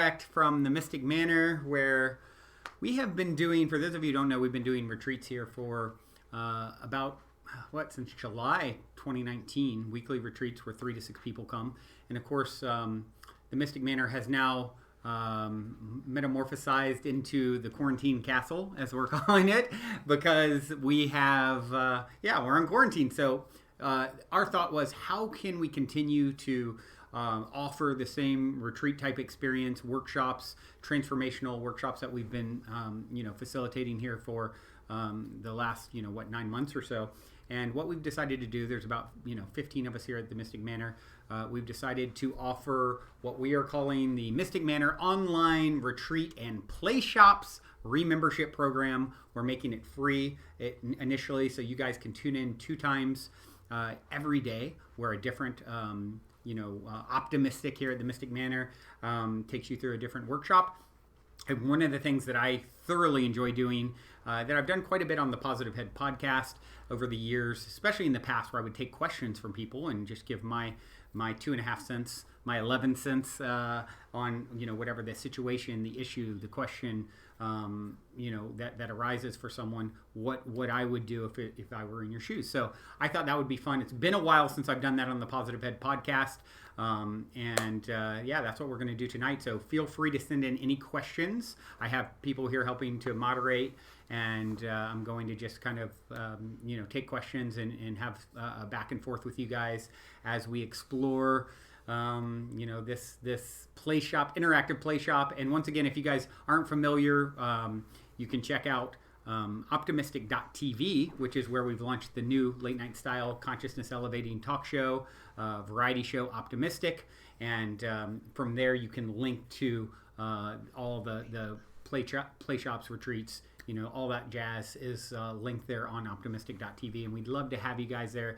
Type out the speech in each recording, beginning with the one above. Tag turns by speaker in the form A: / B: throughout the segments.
A: Back from the Mystic Manor, where we have been doing, for those of you who don't know, we've been doing retreats here for since July 2019, weekly retreats where 3 to 6 people come. And of course, the Mystic Manor has now metamorphosized into the quarantine castle, as we're calling it, because we have, we're in quarantine. So our thought was, how can we continue to offer the same retreat type experience, workshops, transformational workshops that we've been, facilitating here for the last, 9 months or so. And what we've decided to do, there's about, 15 of us here at the Mystic Manor. We've decided to offer what we are calling the Mystic Manor Online Retreat and Play Shops Remembership Program. We're making it free initially, so you guys can tune in 2 times every day, where a different Optimystic here at the Mystic Manor takes you through a different workshop. And one of the things that I thoroughly enjoy doing, that I've done quite a bit on the Positive Head podcast over the years, especially in the past, where I would take questions from people and just give my 2.5 cents, my 11 cents on whatever the situation, the issue, the question that arises for someone, what I would do if I were in your shoes. So I thought that would be fun. It's been a while since I've done that on the Positive Head podcast. That's what we're going to do tonight. So feel free to send in any questions. I have people here helping to moderate, and I'm going to just kind of, take questions and have a back and forth with you guys as we explore this play shop, interactive play shop. And once again, if you guys aren't familiar, you can check out Optimystic.tv, which is where we've launched the new late night style consciousness elevating talk show, variety show Optimistic. And from there, you can link to all the play shops, retreats, all that jazz is linked there on Optimystic.tv. And we'd love to have you guys there.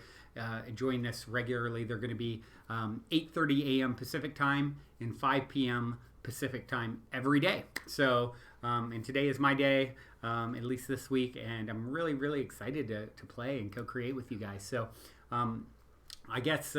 A: Join us regularly. They're going to be 8:30 a.m. Pacific time and 5 p.m. Pacific time every day. So, and today is my day, at least this week, and I'm really, really excited to play and co-create with you guys. So, I guess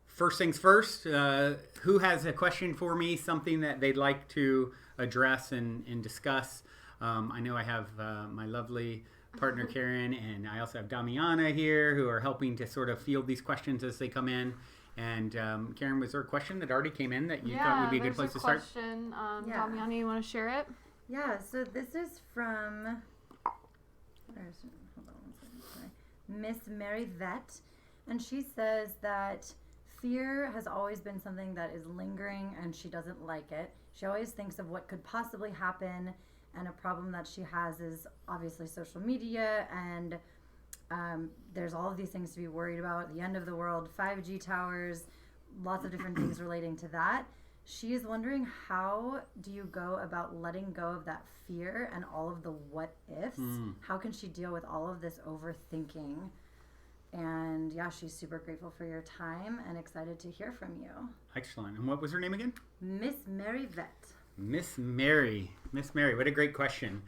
A: first things first, who has a question for me, something that they'd like to address and discuss? I know I have my lovely partner Karen, and I also have Damiana here, who are helping to sort of field these questions as they come in. And Karen, was there a question that already came in that you thought would be a good place to start?
B: Damiana, you want to share it?
C: Yeah, so this is from hold on one second, sorry. Miss Mary Vet, and she says that fear has always been something that is lingering and she doesn't like it. She always thinks of what could possibly happen, and a problem that she has is obviously social media, and there's all of these things to be worried about, the end of the world, 5G towers, lots of different things relating to that. She is wondering, how do you go about letting go of that fear and all of the what ifs? How can she deal with all of this overthinking? And yeah, she's super grateful for your time and excited to hear from you.
A: Excellent. And what was her name again?
C: Miss Mary Vet.
A: Miss Mary, what a great question.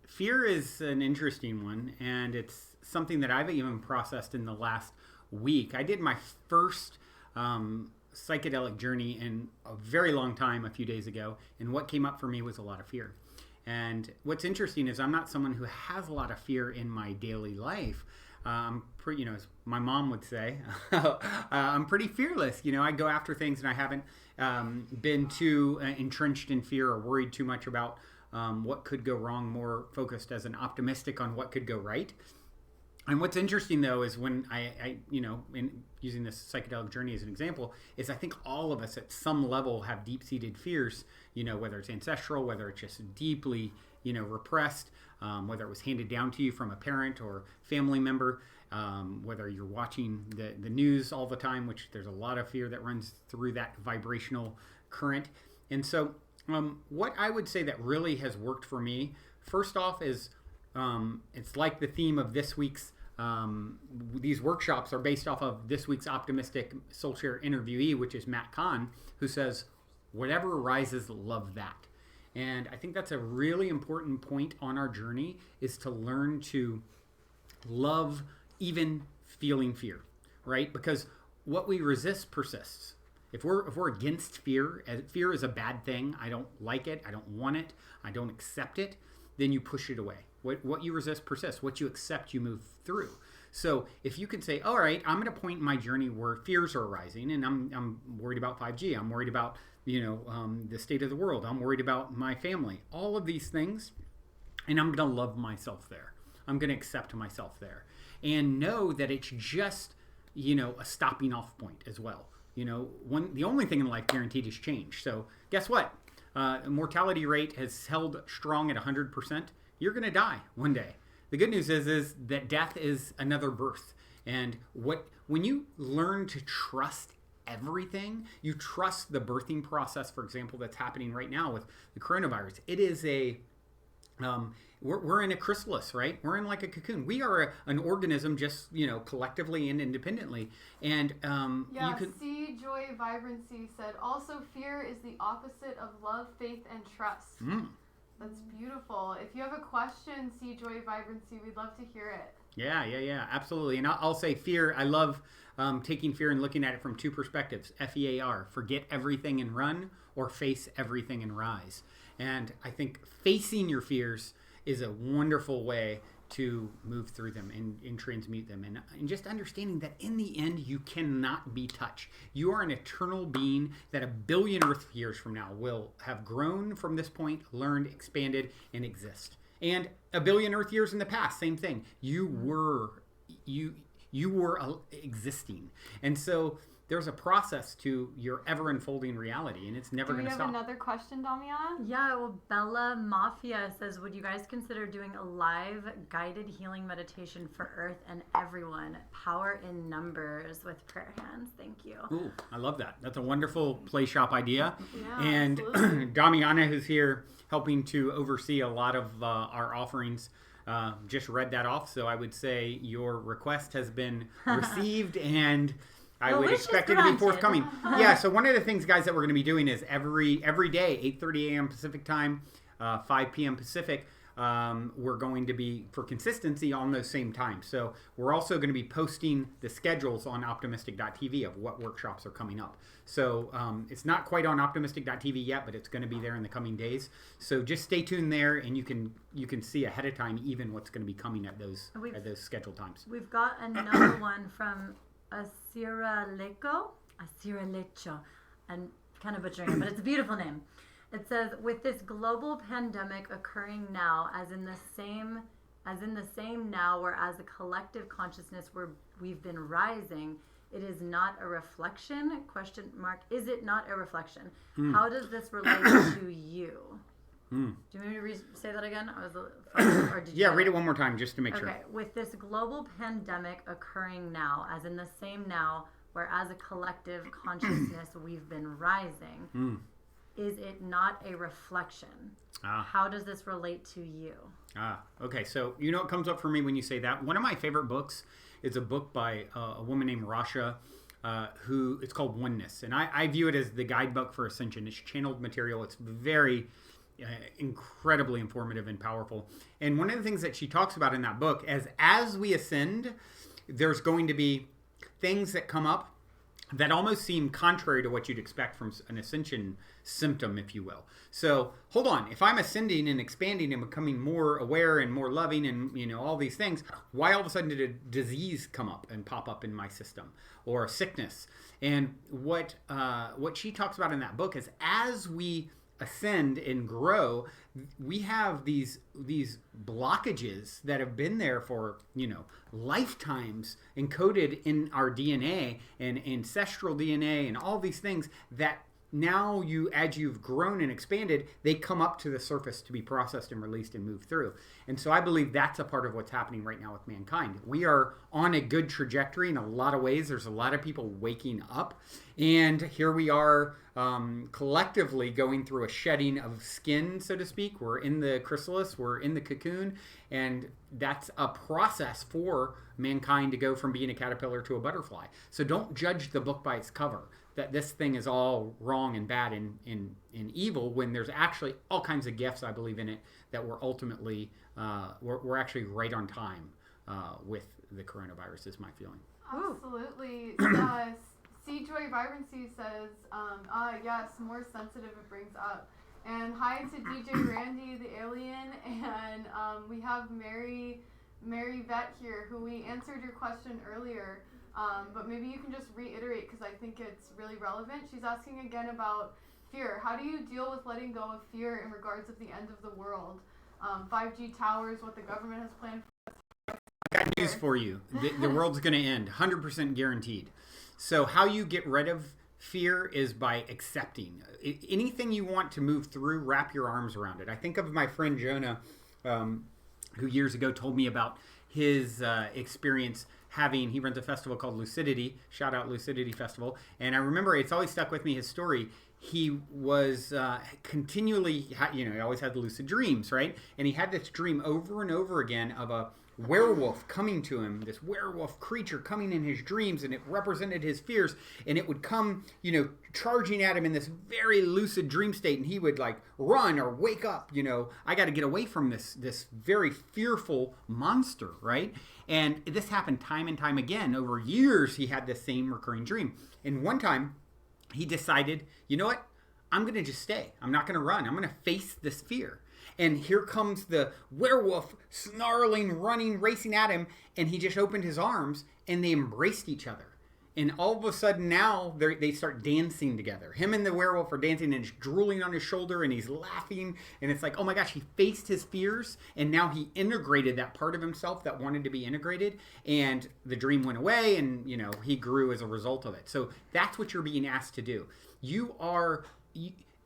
A: Fear is an interesting one, and it's something that I've even processed in the last week. I did my first psychedelic journey in a very long time a few days ago, and what came up for me was a lot of fear. And what's interesting is I'm not someone who has a lot of fear in my daily life. I'm pretty, as my mom would say, I'm pretty fearless. I go after things, and I haven't been too entrenched in fear or worried too much about what could go wrong, more focused as an optimistic on what could go right. And what's interesting, though, is when I in using this psychedelic journey as an example, is I think all of us at some level have deep-seated fears, whether it's ancestral, whether it's just deeply, repressed, whether it was handed down to you from a parent or family member, whether you're watching the news all the time, which there's a lot of fear that runs through that vibrational current. And so what I would say that really has worked for me, first off, is it's like the theme of this week's, these workshops are based off of this week's Optimistic Soul Share interviewee, which is Matt Kahn, who says, whatever arises, love that. And I think that's a really important point on our journey, is to learn to love even feeling fear, right? Because what we resist persists. if we're against fear, fear is a bad thing. I don't like it. I don't want it. I don't accept it. Then you push it away. What you resist persists. What you accept, you move through. So if you can say, all right, I'm at a point in my journey where fears are arising, and I'm worried about 5G. I'm worried about the state of the world. I'm worried about my family. All of these things, and I'm going to love myself there. I'm going to accept myself there, and know that it's just a stopping off point as well. The only thing in life guaranteed is change. So guess what? Mortality rate has held strong at 100%. You're going to die one day. The good news is that death is another birth. And when you learn to trust everything, you trust the birthing process, for example, that's happening right now with the coronavirus. It is we're in a chrysalis, right? We're in like a cocoon. We are an organism just, collectively and independently. And you can...
B: See Joy Vibrancy said, also fear is the opposite of love, faith, and trust. That's beautiful. If you have a question, See Joy Vibrancy, we'd love to hear it.
A: Yeah, absolutely. And I'll say fear, I love taking fear and looking at it from two perspectives. FEAR, forget everything and run, or face everything and rise. And I think facing your fears is a wonderful way to move through them and transmute them. And just understanding that in the end, you cannot be touched. You are an eternal being that 1 billion Earth years from now will have grown from this point, learned, expanded, and exist. And 1 billion Earth years in the past, same thing. You were existing. And so there's a process to your ever unfolding reality, and it's never going to stop.
B: Do we have another question, Damiana?
C: Yeah, well, Bella Mafia says, would you guys consider doing a live guided healing meditation for Earth and everyone? Power in numbers with prayer hands. Thank you.
A: Ooh, I love that. That's a wonderful play shop idea.
B: Yeah,
A: and Damiana, who's here helping to oversee a lot of our offerings, just read that off. So I would say your request has been received, and I would expect it to be forthcoming. Yeah, so one of the things, guys, that we're going to be doing is every day, 8:30 a.m. Pacific time, 5 p.m. Pacific, we're going to be, for consistency, on those same times. So we're also going to be posting the schedules on Optimystic.tv of what workshops are coming up. So it's not quite on Optimystic.tv yet, but it's going to be there in the coming days. So just stay tuned there, and you can see ahead of time even what's going to be coming at those scheduled times.
C: We've got another one from Asira Lecho, and kind of butchering it, but it's a beautiful name. It says, with this global pandemic occurring now, as in the same now, where as a collective consciousness we've been rising, it is not a reflection? ? Is it not a reflection? How does this relate to you? Do you want me to say that again?
A: Read it one more time just to make sure.
C: Okay. With this global pandemic occurring now, as in the same now, where as a collective consciousness we've been rising, is it not a reflection? How does this relate to you?
A: Okay. So what comes up for me when you say that? One of my favorite books is a book by a woman named Rasha, who it's called Oneness. And I view it as the guidebook for ascension. It's channeled material. It's very incredibly informative and powerful. And one of the things that she talks about in that book is as we ascend, there's going to be things that come up that almost seem contrary to what you'd expect from an ascension symptom, if you will. So hold on, if I'm ascending and expanding and becoming more aware and more loving and all these things, why all of a sudden did a disease come up and pop up in my system, or a sickness? And what she talks about in that book is as we ascend and grow, we have these blockages that have been there for lifetimes, encoded in our DNA and ancestral DNA and all these things that now as you've grown and expanded, they come up to the surface to be processed and released and moved through. And so I believe that's a part of what's happening right now with mankind. We are on a good trajectory in a lot of ways. There's a lot of people waking up, and here we are collectively going through a shedding of skin, so to speak. We're in the chrysalis, we're in the cocoon, and that's a process for mankind to go from being a caterpillar to a butterfly. So don't judge the book by its cover, that this thing is all wrong and bad and evil, when there's actually all kinds of gifts, I believe, in it, that we're ultimately, we're actually right on time with the coronavirus, is my feeling.
B: Absolutely. See Joy Vibrancy says, yes, more sensitive it brings up. And hi to DJ Randy the Alien, and we have Mary Vet here, who we answered your question earlier, but maybe you can just reiterate because I think it's really relevant. She's asking again about fear. How do you deal with letting go of fear in regards of the end of the world? 5G towers, what the government has planned for us.
A: I got news for you. The world's going to end, 100% guaranteed. So how you get rid of fear is by accepting. Anything you want to move through, wrap your arms around it. I think of my friend Jonah, who years ago told me about his experience he runs a festival called Lucidity. Shout out Lucidity Festival. And I remember it's always stuck with me, his story. He was continually, he always had lucid dreams, right? And he had this dream over and over again of a werewolf coming to him, this werewolf creature coming in his dreams, and it represented his fears, and it would come, charging at him in this very lucid dream state, and he would like run or wake up, I got to get away from this very fearful monster, right? And this happened time and time again. Over years, he had this same recurring dream. And one time, he decided, you know what? I'm going to just stay. I'm not going to run. I'm going to face this fear. And here comes the werewolf snarling, running, racing at him. And he just opened his arms and they embraced each other. And all of a sudden now they start dancing together. Him and the werewolf are dancing and he's drooling on his shoulder and he's laughing. And it's like, oh my gosh, he faced his fears. And now he integrated that part of himself that wanted to be integrated. And the dream went away and, he grew as a result of it. So that's what you're being asked to do.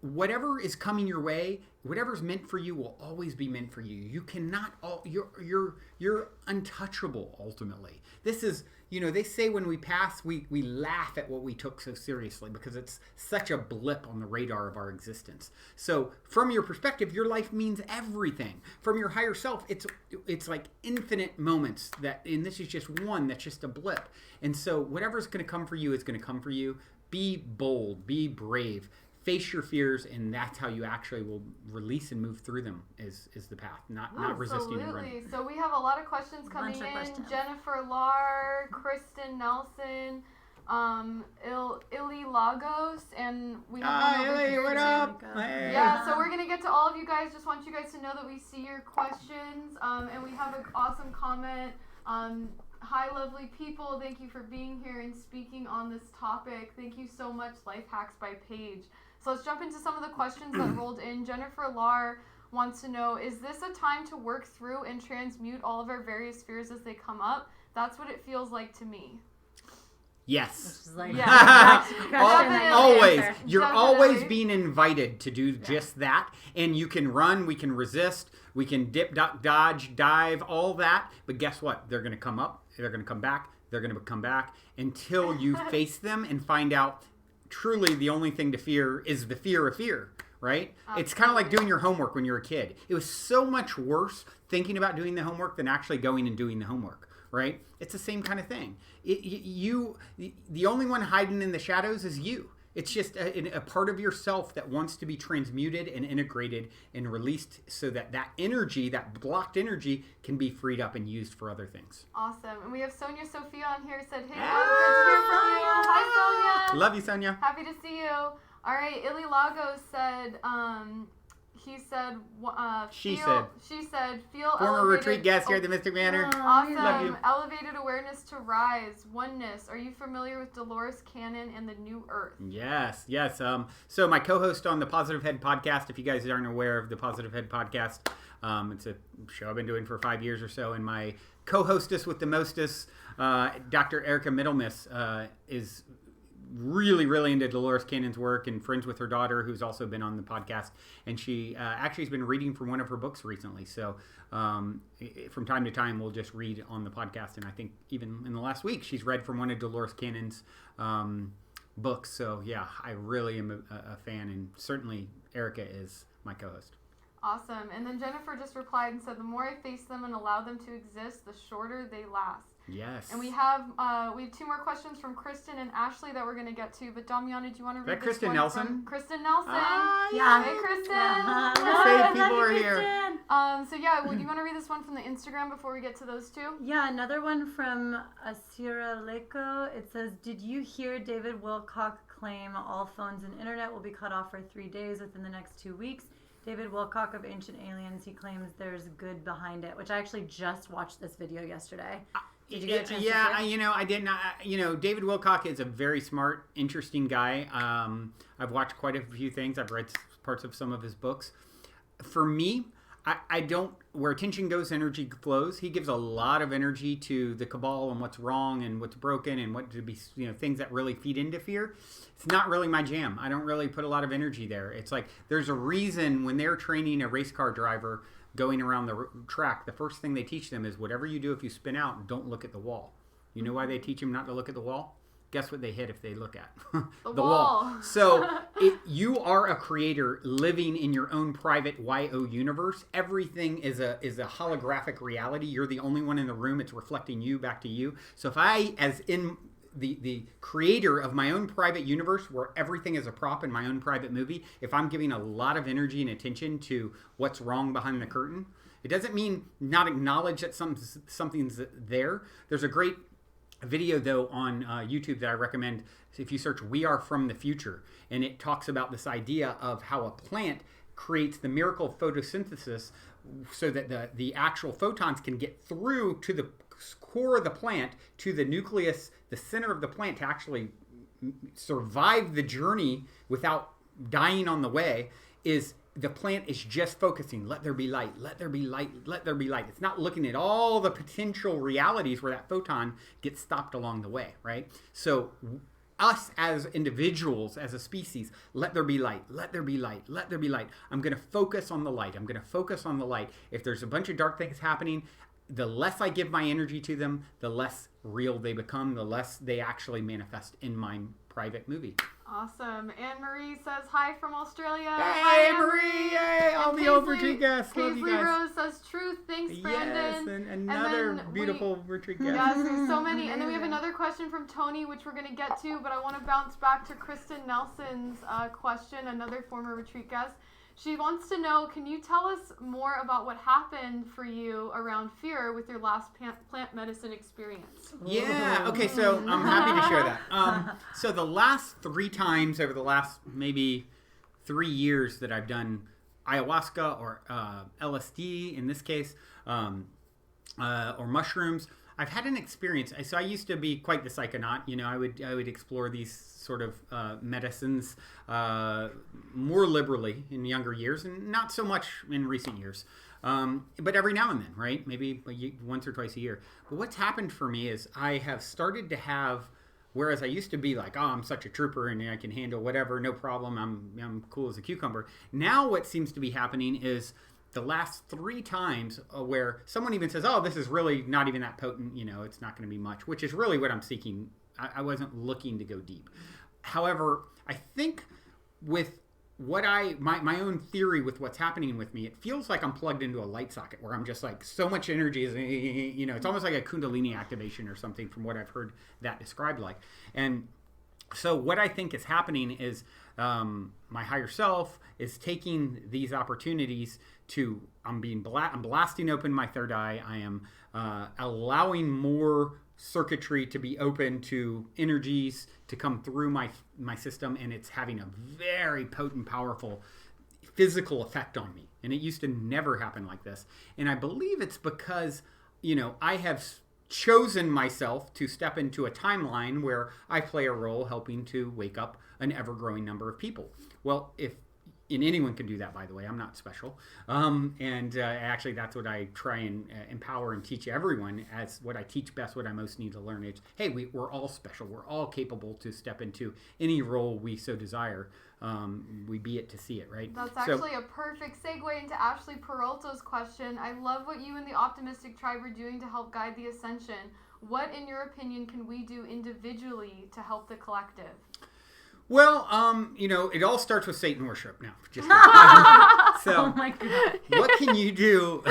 A: Whatever is coming your way, whatever's meant for you will always be meant for you. You cannot, you're untouchable ultimately. This is, they say when we pass, we laugh at what we took so seriously because it's such a blip on the radar of our existence. So from your perspective, your life means everything. From your higher self, it's like infinite moments and this is just one that's just a blip. And so whatever's going to come for you is going to come for you. Be bold, be brave. Face your fears, and that's how you actually will release and move through them is the path, not resisting and running.
B: So we have a lot of questions coming in. Jennifer Lar, Kristen Nelson, Illy Lagos, and we have one over
A: Illy,
B: here
A: what
B: too.
A: up? Hey.
B: Yeah, so we're going to get to all of you guys. Just want you guys to know that we see your questions, and we have an awesome comment. Hi, lovely people. Thank you for being here and speaking on this topic. Thank you so much, Life Hacks by Paige. So let's jump into some of the questions that rolled in. Jennifer Lar wants to know, is this a time to work through and transmute all of our various fears as they come up? That's what it feels like to me.
A: Yes.
C: Like,
A: always. You're
B: Definitely.
A: always being invited to do just that. And you can run, we can resist, we can dip, duck, dodge, dive, all that. But guess what? They're going to come up, they're going to come back, they're going to come back until you face them and find out truly the only thing to fear is the fear of fear, right? Absolutely. It's kind of like doing your homework when you're a kid. It was so much worse thinking about doing the homework than actually going and doing the homework, right? It's the same kind of thing. The only one hiding in the shadows is you. It's just a part of yourself that wants to be transmuted and integrated and released so that energy, that blocked energy, can be freed up and used for other things.
B: Awesome. And we have Sonia Sophia on here said, hey, Mom, good to hear from you. Hi, Sonia.
A: Love you, Sonia.
B: Happy to see you. All right. Illy Lagos said, she said, feel
A: former
B: elevated.
A: retreat guest here at the Mystic Manor.
B: Awesome.
A: Love you.
B: Elevated awareness to rise. Oneness. Are you familiar with Dolores Cannon and the New Earth?
A: Yes. So my co-host on the Positive Head podcast, if you guys aren't aware of the Positive Head podcast, it's a show I've been doing for 5 years or so, and my co-hostess with the mostest, Dr. Erica Middlemiss, is really, really into Dolores Cannon's work and friends with her daughter, who's also been on the podcast. And she actually has been reading from one of her books recently. So from time to time, we'll just read on the podcast. And I think even in the last week, she's read from one of Dolores Cannon's books. So yeah, I really am a fan. And certainly Erica is my co-host.
B: Awesome. And then Jennifer just replied and said, the more I face them and allow them to exist, the shorter they last.
A: Yes.
B: And we have 2 more questions from Kristen and Ashley that we're going to get to. But Damiana, do you want to read
A: this
B: Kristen
A: one
B: Nelson?
A: from
B: Kristen Nelson.
C: Yeah.
B: Hey, Kristen.
A: Say people are here.
B: So yeah, would you want to read this one from the Instagram before we get to those two?
C: Yeah, another one from Asira Leko. It says, did you hear David Wilcock claim all phones and internet will be cut off for 3 days within the next 2 weeks? David Wilcock of Ancient Aliens, he claims there's good behind it, which I actually just watched this video yesterday. Did you get a chance to see it?
A: I did not. David Wilcock is a very smart, interesting guy. I've watched quite a few things. I've read parts of some of his books. For me, I don't, where attention goes, energy flows. He gives a lot of energy to the cabal and what's wrong and what's broken and what to be, things that really feed into fear. It's not really my jam. I don't really put a lot of energy there. It's like, there's a reason when they're training a race car driver going around the track, the first thing they teach them is whatever you do, if you spin out, don't look at the wall. You know why they teach them not to look at the wall? Guess what they hit if they look at?
B: The wall.
A: So you are a creator living in your own private YO universe. Everything is a holographic reality. You're the only one in the room. It's reflecting you back to you. So if I, as in the creator of my own private universe where everything is a prop in my own private movie, if I'm giving a lot of energy and attention to what's wrong behind the curtain, it doesn't mean not acknowledge that something's there. There's a great video though on YouTube that I recommend if you search "We Are From the Future," and it talks about this idea of how a plant creates the miracle of photosynthesis so that the actual photons can get through to the core of the plant, to the nucleus, the center of the plant, to actually survive the journey without dying on the way. Is the plant is just focusing, let there be light, let there be light, let there be light. It's not looking at all the potential realities where that photon gets stopped along the way, right? So us as individuals, as a species, let there be light, let there be light, let there be light. I'm going to focus on the light. I'm going to focus on the light. If there's a bunch of dark things happening, the less I give my energy to them, the less real they become, the less they actually manifest in my private movie.
B: Awesome. Anne-Marie says, hi from Australia.
A: Hey,
B: Hi,
A: Anne-Marie. Hey, all the old retreat guests. Love you
B: Paisley
A: guys.
B: Rose says, truth. Thanks, Brandon.
A: Yes, and another beautiful retreat guest.
B: Yes, there's so many. And then we have another question from Tony, which we're going to get to, but I want to bounce back to Kristen Nelson's question, another former retreat guest. She wants to know, can you tell us more about what happened for you around fear with your last plant medicine experience?
A: Yeah, okay, so I'm happy to share that. So the last 3 times over the last maybe 3 years that I've done ayahuasca or LSD in this case, or mushrooms, I've had an experience. So I used to be quite the psychonaut. I would explore these sort of medicines more liberally in younger years, and not so much in recent years. But every now and then, right? Maybe once or twice a year. But what's happened for me is I have started to have, whereas I used to be like, oh, I'm such a trooper and I can handle whatever, no problem. I'm cool as a cucumber. Now what seems to be happening is the last 3 times where someone even says, oh, this is really not even that potent, it's not going to be much, which is really what I'm seeking. I wasn't looking to go deep. However, I think with what my own theory with what's happening with me, it feels like I'm plugged into a light socket where I'm just like, so much energy is, it's almost like a Kundalini activation or something from what I've heard that described like. And so what I think is happening is my higher self is taking these opportunities to, I'm blasting open my third eye. I am allowing more circuitry to be open to energies to come through my system, and it's having a very potent, powerful physical effect on me. And it used to never happen like this. And I believe it's because, I have chosen myself to step into a timeline where I play a role helping to wake up an ever-growing number of people. Well, and anyone can do that, by the way. I'm not special. Actually, that's what I try and empower and teach everyone as what I teach best, what I most need to learn. It's, hey, we're all special. We're all capable to step into any role we so desire. We be it to see it, right?
B: That's actually a perfect segue into Ashley Peralto's question. I love what you and the Optimistic Tribe are doing to help guide the ascension. What, in your opinion, can we do individually to help the collective?
A: Well, it all starts with Satan worship now. Just so,
C: oh my God.
A: What can you do?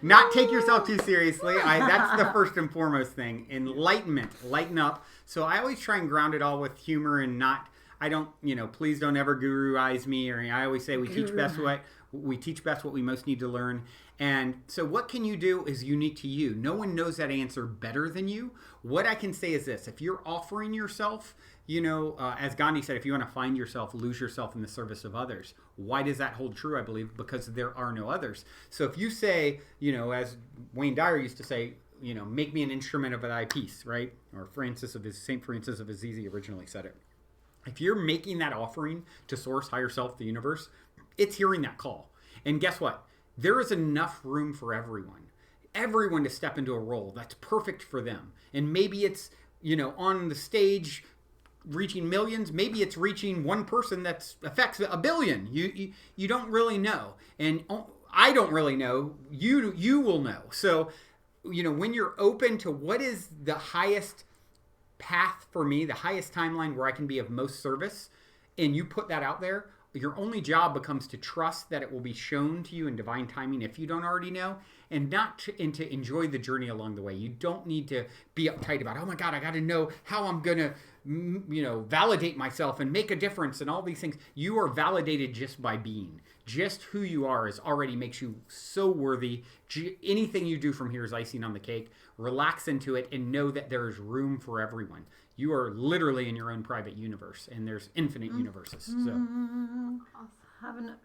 A: Not take yourself too seriously. That's the first and foremost thing. Enlightenment, lighten up. So I always try and ground it all with humor and not. I don't, please don't ever guruize me. Or I always say we teach best what we most need to learn. And so what can you do is unique to you. No one knows that answer better than you. What I can say is this: if you're offering yourself, as Gandhi said, if you want to find yourself, lose yourself in the service of others. Why does that hold true? I believe because there are no others. So if you say, as Wayne Dyer used to say, make me an instrument of thy peace, right? Or Saint Francis of Assisi originally said it. If you're making that offering to source, higher self, the universe, it's hearing that call. And guess what? There is enough room for everyone to step into a role that's perfect for them. And maybe it's, on the stage reaching millions. Maybe it's reaching one person that affects 1 billion. You don't really know. And I don't really know. You will know. So, when you're open to what is the highest path for me, the highest timeline where I can be of most service, and you put that out there, your only job becomes to trust that it will be shown to you in divine timing if you don't already know, and to enjoy the journey along the way. You don't need to be uptight about, oh my God, I got to know how I'm going to, validate myself and make a difference and all these things. You are validated just by being. Just who you are already makes you so worthy. Anything you do from here is icing on the cake. Relax into it and know that there is room for everyone. You are literally in your own private universe, and there's infinite universes. So,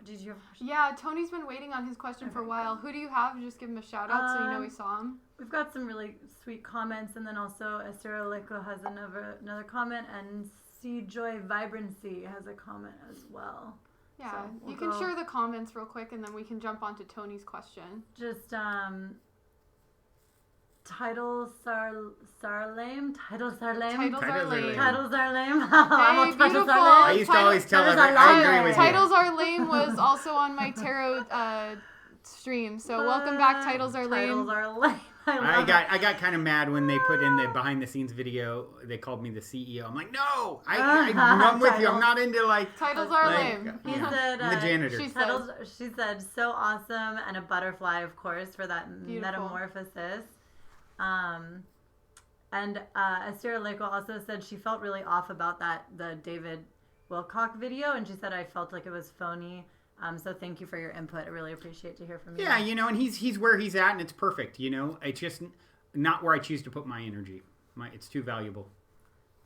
C: did you?
B: Yeah, Tony's been waiting on his question for a while. Who do you have? Just give him a shout out so we saw him.
C: We've got some really sweet comments, and then also Esther Aleko has another comment, and C Joy Vibrancy has a comment as well.
B: Yeah,
C: so
B: you can share the comments real quick, and then we can jump on to Tony's question.
C: Just Titles are lame.
B: Hey, beautiful.
A: I used to always tell everyone, I agree with
B: Titles Are Lame was also on my tarot stream. So welcome back, Titles Are Lame.
C: Titles are lame.
A: I got kind of mad when they put in the behind the scenes video. They called me the CEO. I'm like, no, I'm with you. I'm not into
B: Titles are lame.
C: He said,
A: I'm the janitor.
C: She said, so awesome, and a butterfly, of course, for that metamorphosis. And Esther Leko also said she felt really off about the David Wilcock video, and she said, I felt like it was phony. So thank you for your input. I really appreciate to hear from you.
A: Yeah, and he's where he's at, and it's perfect. It's just not where I choose to put my energy. It's too valuable.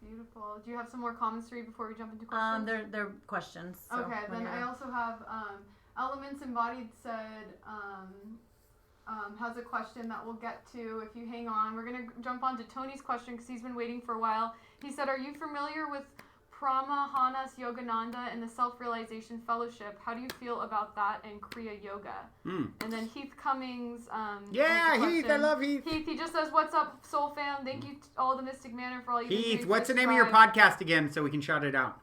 B: Beautiful. Do you have some more comments to read before we jump into questions?
C: They're questions. So
B: okay, then I also have Elements Embodied said has a question that we'll get to if you hang on. We're going to jump on to Tony's question because he's been waiting for a while. He said, are you familiar with Paramahansa Yogananda and the Self-Realization Fellowship? How do you feel about that and Kriya Yoga? And then Heath Cummings.
A: Yeah, Heath, I love Heath.
B: Heath, he just says, what's up, Soul Fam? Thank you to all the Mystic Manor for all you do.
A: Heath, what's the name of your podcast again so we can shout it out?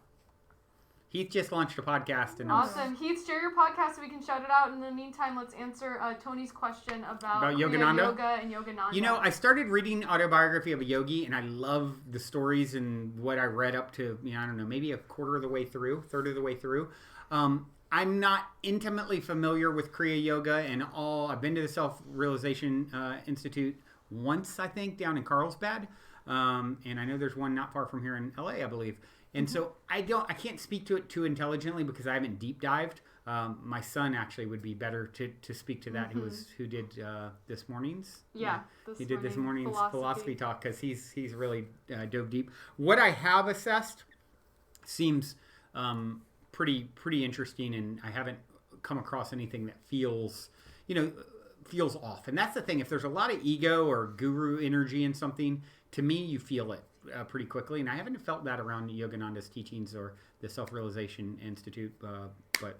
A: Heath just launched a podcast.
B: Awesome. Heath, share your podcast so we can shout it out. In the meantime, let's answer Tony's question about
A: Yogananda?
B: Yoga and Yogananda.
A: I started reading Autobiography of a Yogi, and I love the stories and what I read up to, I don't know, maybe a third of the way through. I'm not intimately familiar with Kriya Yoga and all. I've been to the Self-Realization Institute once, I think, down in Carlsbad. And I know there's one not far from here in LA, I believe. And so I can't speak to it too intelligently because I haven't deep dived. My son actually would be better to speak to that. Who did this morning's?
B: Yeah,
A: he did this morning's philosophy talk because he's really dove deep. What I have assessed seems pretty interesting, and I haven't come across anything that feels off. And that's the thing. If there's a lot of ego or guru energy in something, to me, you feel it pretty quickly. And I haven't felt that around Yogananda's teachings or the Self-Realization Institute. But,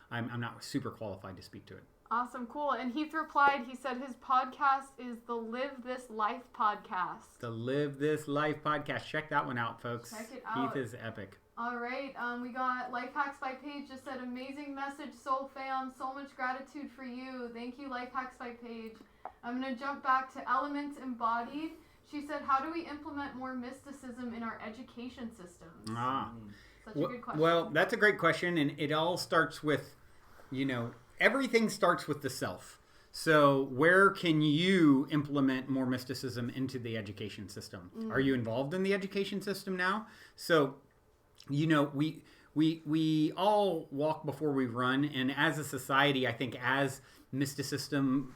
A: I'm not super qualified to speak to it.
B: Awesome. Cool. And Heath replied, he said his podcast is the Live This Life podcast.
A: The Live This Life podcast. Check that one out, folks.
B: Check it out.
A: Heath is epic.
B: All right. We got Life Hacks by Paige just said, amazing message, Soul Fam. So much gratitude for you. Thank you, Life Hacks by Paige. I'm going to jump back to Elements Embodied. She said, how do we implement more mysticism in our education systems? Such a good question.
A: Well, that's a great question. And it all starts with, everything starts with the self. So where can you implement more mysticism into the education system? Are you involved in the education system now? So we all walk before we run, and as a society, I think as mysticism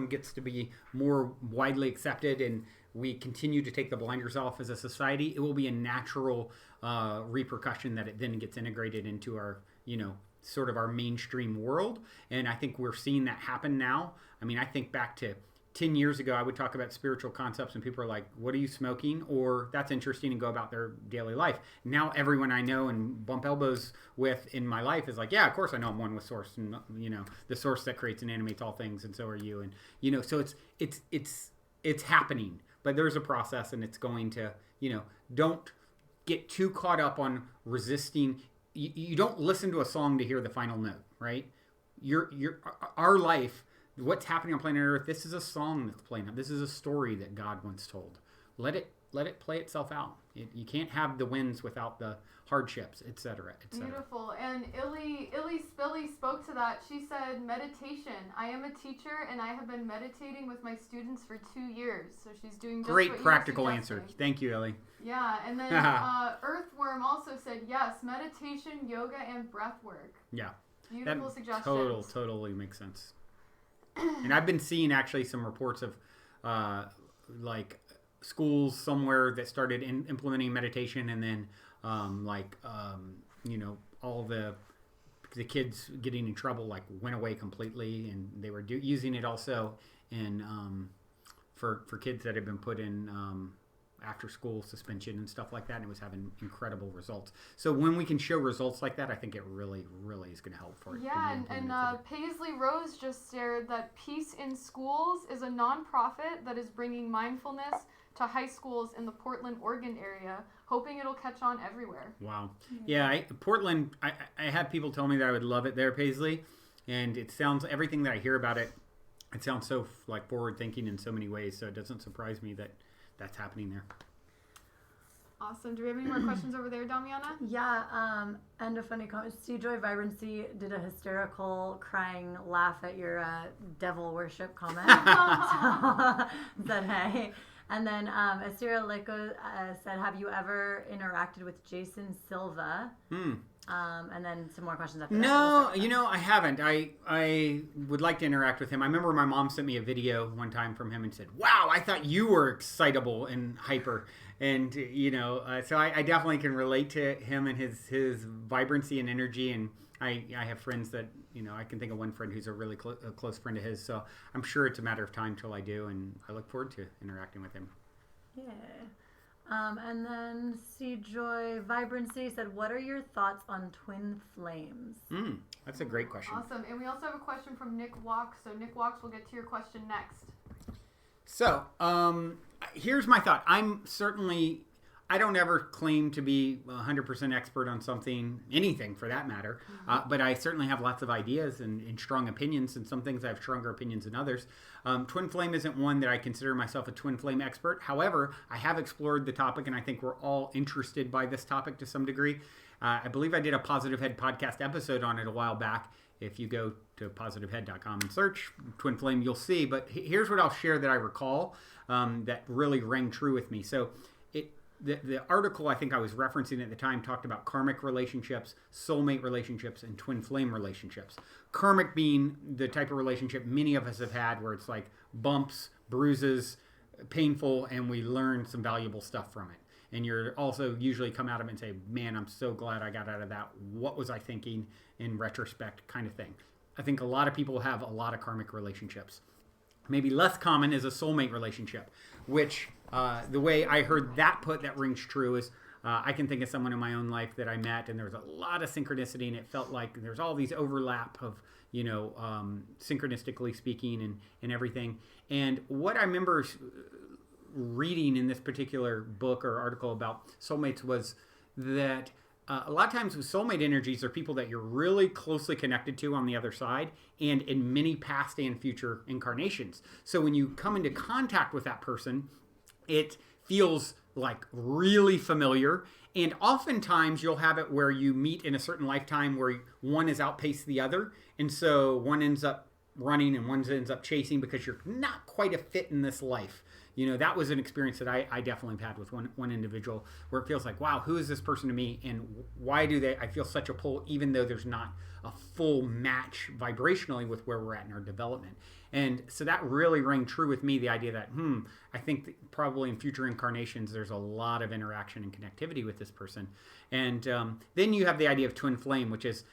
A: gets to be more widely accepted, and we continue to take the blinders off as a society, it will be a natural repercussion that it then gets integrated into our, sort of our mainstream world. And I think we're seeing that happen now. I mean, I think back to 10 years ago, I would talk about spiritual concepts and people are like, what are you smoking? Or that's interesting, and go about their daily life. Now everyone I know and bump elbows with in my life is like, yeah, of course I know I'm one with source, and the source that creates and animates all things, and so are you. And so it's happening, but there's a process, and it's going to, don't get too caught up on resisting. You don't listen to a song to hear the final note, right? Our life, what's happening on planet Earth, this is a song that's playing out. This is a story that God once told. Let it play itself out. You can't have the wins without the hardships, etc., etc.
B: Beautiful. And Illy Spilly spoke to that. She said, meditation. I am a teacher, and I have been meditating with my students for 2 years. So she's doing just
A: great
B: what you
A: practical
B: were
A: answer.
B: suggesting.
A: Thank you, Ellie.
B: Yeah, and then Earthworm also said, yes, meditation, yoga, and breath work.
A: Yeah.
B: Beautiful
A: that
B: suggestions.
A: Totally makes sense. And I've been seeing actually some reports of like schools somewhere that started implementing meditation, and then all the kids getting in trouble like went away completely, and they were using it also in for kids that had been put in after school suspension and stuff like that, and it was having incredible results. So when we can show results like that, I think it really is going to help for it.
B: Yeah, and Paisley Rose just shared that Peace in Schools is a nonprofit that is bringing mindfulness to high schools in the Portland, Oregon area, hoping it'll catch on everywhere.
A: Wow. Yeah, Portland, I had people tell me that I would love it there, Paisley, and it sounds, everything that I hear about it sounds so like forward thinking in so many ways, so it doesn't surprise me that that's happening there.
B: Awesome. Do we have any more questions over there, Damiana?
C: Yeah, and a funny comment. Joy Vibrancy did a hysterical crying laugh at your devil worship comment. So, said hey. And then Asira Leko said, have you ever interacted with Jason Silva? And then some more questions after that.
A: No, I haven't. I would like to interact with him. I remember my mom sent me a video one time from him and said, wow, I thought you were excitable and hyper. And, so I definitely can relate to him and his vibrancy and energy. And I have friends that, I can think of one friend who's a really close friend of his. So I'm sure it's a matter of time till I do. And I look forward to interacting with him.
C: Yeah. And then Joy Vibrancy said, what are your thoughts on twin flames?
A: That's a great question.
B: Awesome. And we also have a question from Nick Walks. So Nick Walks, we'll get to your question next.
A: So, here's my thought. I don't ever claim to be 100% expert on something, anything for that matter, but I certainly have lots of ideas and strong opinions, and some things I have stronger opinions than others. Twin flame isn't one that I consider myself a twin flame expert. However, I have explored the topic, and I think we're all interested by this topic to some degree. I believe I did a Positive Head podcast episode on it a while back. If you go to positivehead.com and search twin flame, you'll see. But here's what I'll share that I recall that really rang true with me. So the article I think I was referencing at the time talked about karmic relationships, soulmate relationships, and twin flame relationships. Karmic being the type of relationship many of us have had where it's like bumps, bruises, painful, and we learn some valuable stuff from it. And you're also usually come out of it and say, man, I'm so glad I got out of that. What was I thinking in retrospect, kind of thing. I think a lot of people have a lot of karmic relationships. Maybe less common is a soulmate relationship, which the way I heard that put that rings true is I can think of someone in my own life that I met, and there was a lot of synchronicity, and it felt like there's all these overlap of, synchronistically speaking and everything. And what I remember reading in this particular book or article about soulmates was that a lot of times with soulmate energies are people that you're really closely connected to on the other side and in many past and future incarnations. So when you come into contact with that person, it feels like really familiar. And oftentimes you'll have it where you meet in a certain lifetime where one has outpaced the other. And so one ends up running and one ends up chasing because you're not quite a fit in this life. that was an experience that I definitely had with one individual, where it feels like, wow, who is this person to me, and why do I feel such a pull, even though there's not a full match vibrationally with where we're at in our development. And so that really rang true with me, the idea that, I think that probably in future incarnations, there's a lot of interaction and connectivity with this person. And then you have the idea of twin flame, which is,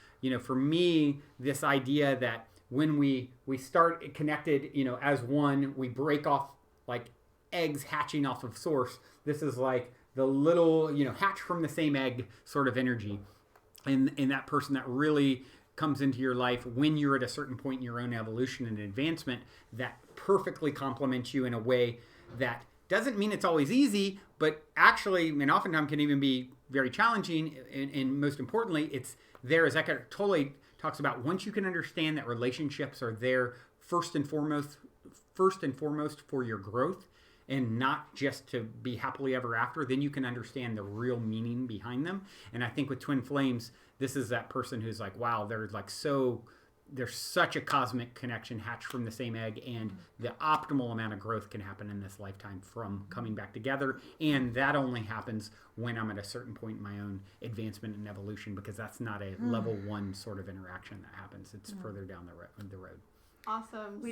A: for me, this idea that when we start connected, as one, we break off like eggs hatching off of source. This is like the little, hatch from the same egg sort of energy. And that person that really comes into your life when you're at a certain point in your own evolution and advancement, that perfectly complements you in a way that doesn't mean it's always easy, but actually, and oftentimes can even be very challenging. And most importantly, it's there, as Eckhart Tolle talks about, once you can understand that relationships are there first and foremost for your growth, and not just to be happily ever after, then you can understand the real meaning behind them. And I think with twin flames, this is that person who's like, wow, there's such a cosmic connection hatched from the same egg, and the optimal amount of growth can happen in this lifetime from coming back together. And that only happens when I'm at a certain point in my own advancement and evolution, because that's not a level one sort of interaction that happens. It's further down the road.
B: Awesome.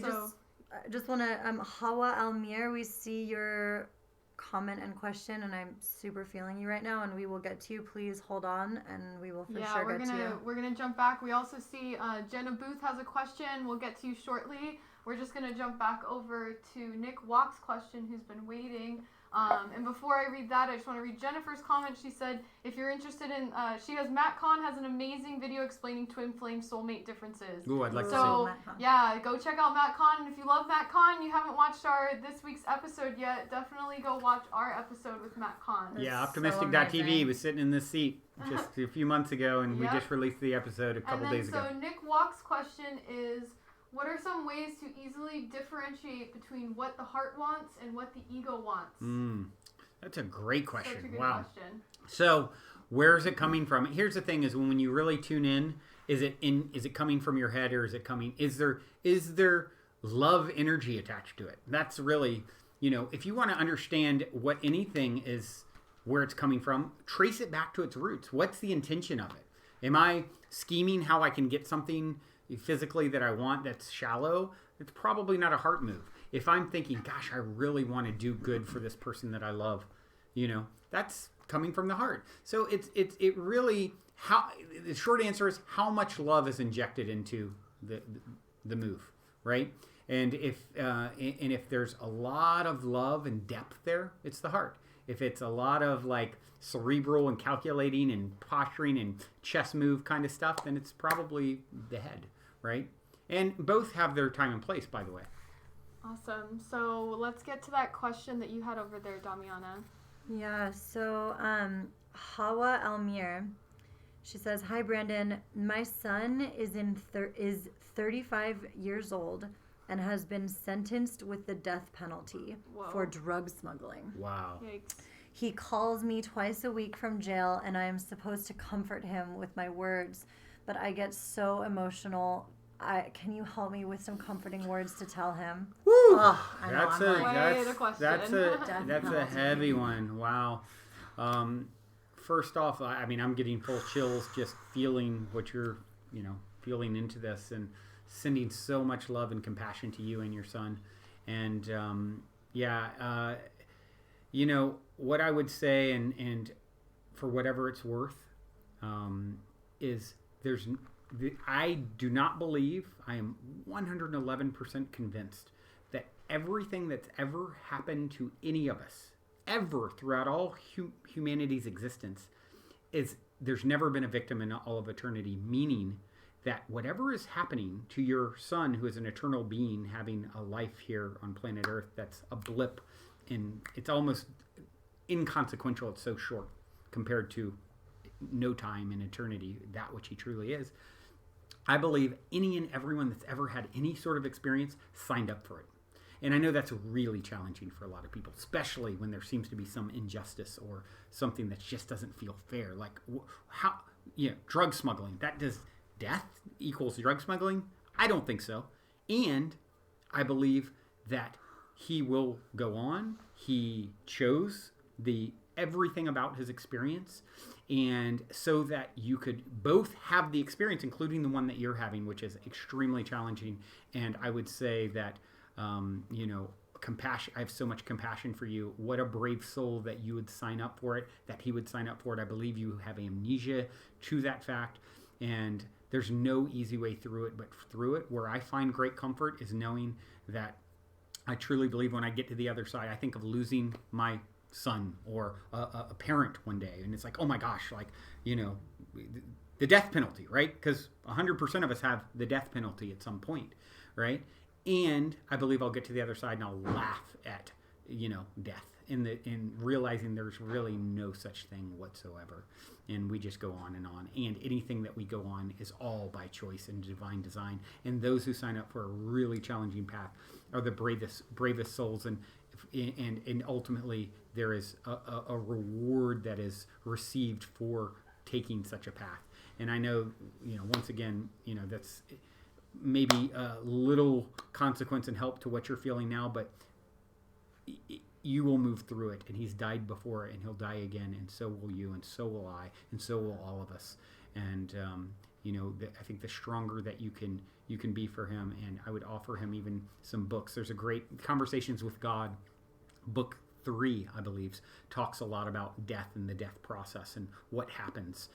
C: I just want to, Hawa Almir, we see your comment and question, and I'm super feeling you right now, and we will get to you. Please hold on, and we will for sure get to you.
B: We're gonna jump back. We also see Jenna Booth has a question. We'll get to you shortly. We're just gonna jump back over to Nick Walk's question, who's been waiting. And before I read that, I just want to read Jennifer's comment. She said, if you're interested in, Matt Kahn has an amazing video explaining twin flame soulmate differences.
A: Ooh, I'd like to see.
B: So, yeah, go check out Matt Kahn. And if you love Matt Kahn and you haven't watched this week's episode yet, definitely go watch our episode with Matt Kahn.
A: Yeah, Optimystic.tv was sitting in this seat just a few months ago, and we just released the episode a couple days ago.
B: So Nick Walk's question is, what are some ways to easily differentiate between what the heart wants and what the ego wants?
A: That's a great question.
B: Such a good
A: wow.
B: question.
A: So, where is it coming from? Here's the thing: is when you really tune in, is it coming from your head, or is there love energy attached to it? That's really, if you want to understand what anything is, where it's coming from, trace it back to its roots. What's the intention of it? Am I scheming how I can get something physically that I want that's shallow? It's probably not a heart move. If I'm thinking, gosh, I really want to do good for this person that I love, that's coming from the heart. So it really, the short answer is, how much love is injected into the move, right? And if there's a lot of love and depth there, it's the heart. If it's a lot of like cerebral and calculating and posturing and chess move kind of stuff, then it's probably the head, right? And both have their time and place, by the way.
B: Awesome. So let's get to that question that you had over there, Damiana.
C: Yeah, so Hawa Almir, she says, hi, Brandon. My son is 35 years old and has been sentenced with the death penalty for drug smuggling.
A: Wow.
B: Yikes.
C: He calls me twice a week from jail, and I am supposed to comfort him with my words, but I get so emotional. Can you help me with some comforting words to tell him?
A: Woo!
C: Oh, I know,
A: That's a heavy one. Wow. First off, I'm getting full chills just feeling what you're, feeling into this, and sending so much love and compassion to you and your son. And what I would say, and for whatever it's worth, is I do not believe, I am 111% convinced that everything that's ever happened to any of us, ever throughout all humanity's existence, is there's never been a victim in all of eternity, meaning that whatever is happening to your son, who is an eternal being having a life here on planet Earth, that's a blip, and it's almost inconsequential. It's so short compared to no time in eternity, that which he truly is. I believe any and everyone that's ever had any sort of experience signed up for it. And I know that's really challenging for a lot of people, especially when there seems to be some injustice or something that just doesn't feel fair. Like, drug smuggling, that does death equals drug smuggling? I don't think so. And I believe that he will go on he chose everything about his experience, and so that you could both have the experience, including the one that you're having, which is extremely challenging. And I would say that, compassion. I have so much compassion for you. What a brave soul that you would sign up for it, that he would sign up for it. I believe you have amnesia to that fact, and there's no easy way through it, but through it, where I find great comfort is knowing that I truly believe when I get to the other side, I think of losing my son or a parent one day, and it's like, oh my gosh, like, the death penalty, right? Because 100% of us have the death penalty at some point, right? And I believe I'll get to the other side and I'll laugh at, death in realizing there's really no such thing whatsoever. And we just go on. And anything that we go on is all by choice and divine design. And those who sign up for a really challenging path are the bravest souls. And ultimately there is a reward that is received for taking such a path. And I know, once again, that's maybe a little consequence and help to what you're feeling now, but you will move through it, and he's died before, and he'll die again, and so will you, and so will I, and so will all of us. And I think the stronger that you can be for him, and I would offer him even some books. There's a great Conversations with God, book 3, I believe, talks a lot about death and the death process and what happens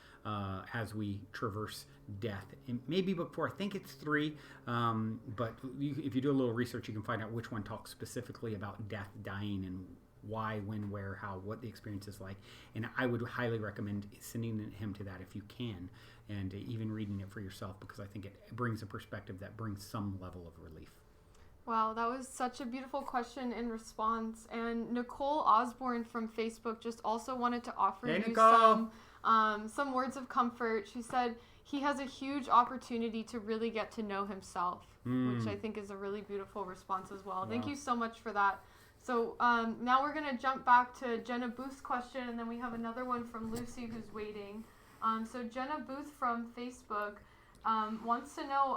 A: as we traverse death. And maybe book 4, I think it's 3, but if you do a little research, you can find out which one talks specifically about death, dying, and why, when, where, how, what the experience is like. And I would highly recommend sending him to that if you can, and even reading it for yourself, because I think it brings a perspective that brings some level of relief.
B: Wow, that was such a beautiful question and response. And Nicole Osborne from Facebook just also wanted to offer you some words of comfort. She said he has a huge opportunity to really get to know himself, which I think is a really beautiful response as well. Wow. Thank you so much for that. So now we're going to jump back to Jenna Booth's question, and then we have another one from Lucy who's waiting. So Jenna Booth from Facebook wants to know,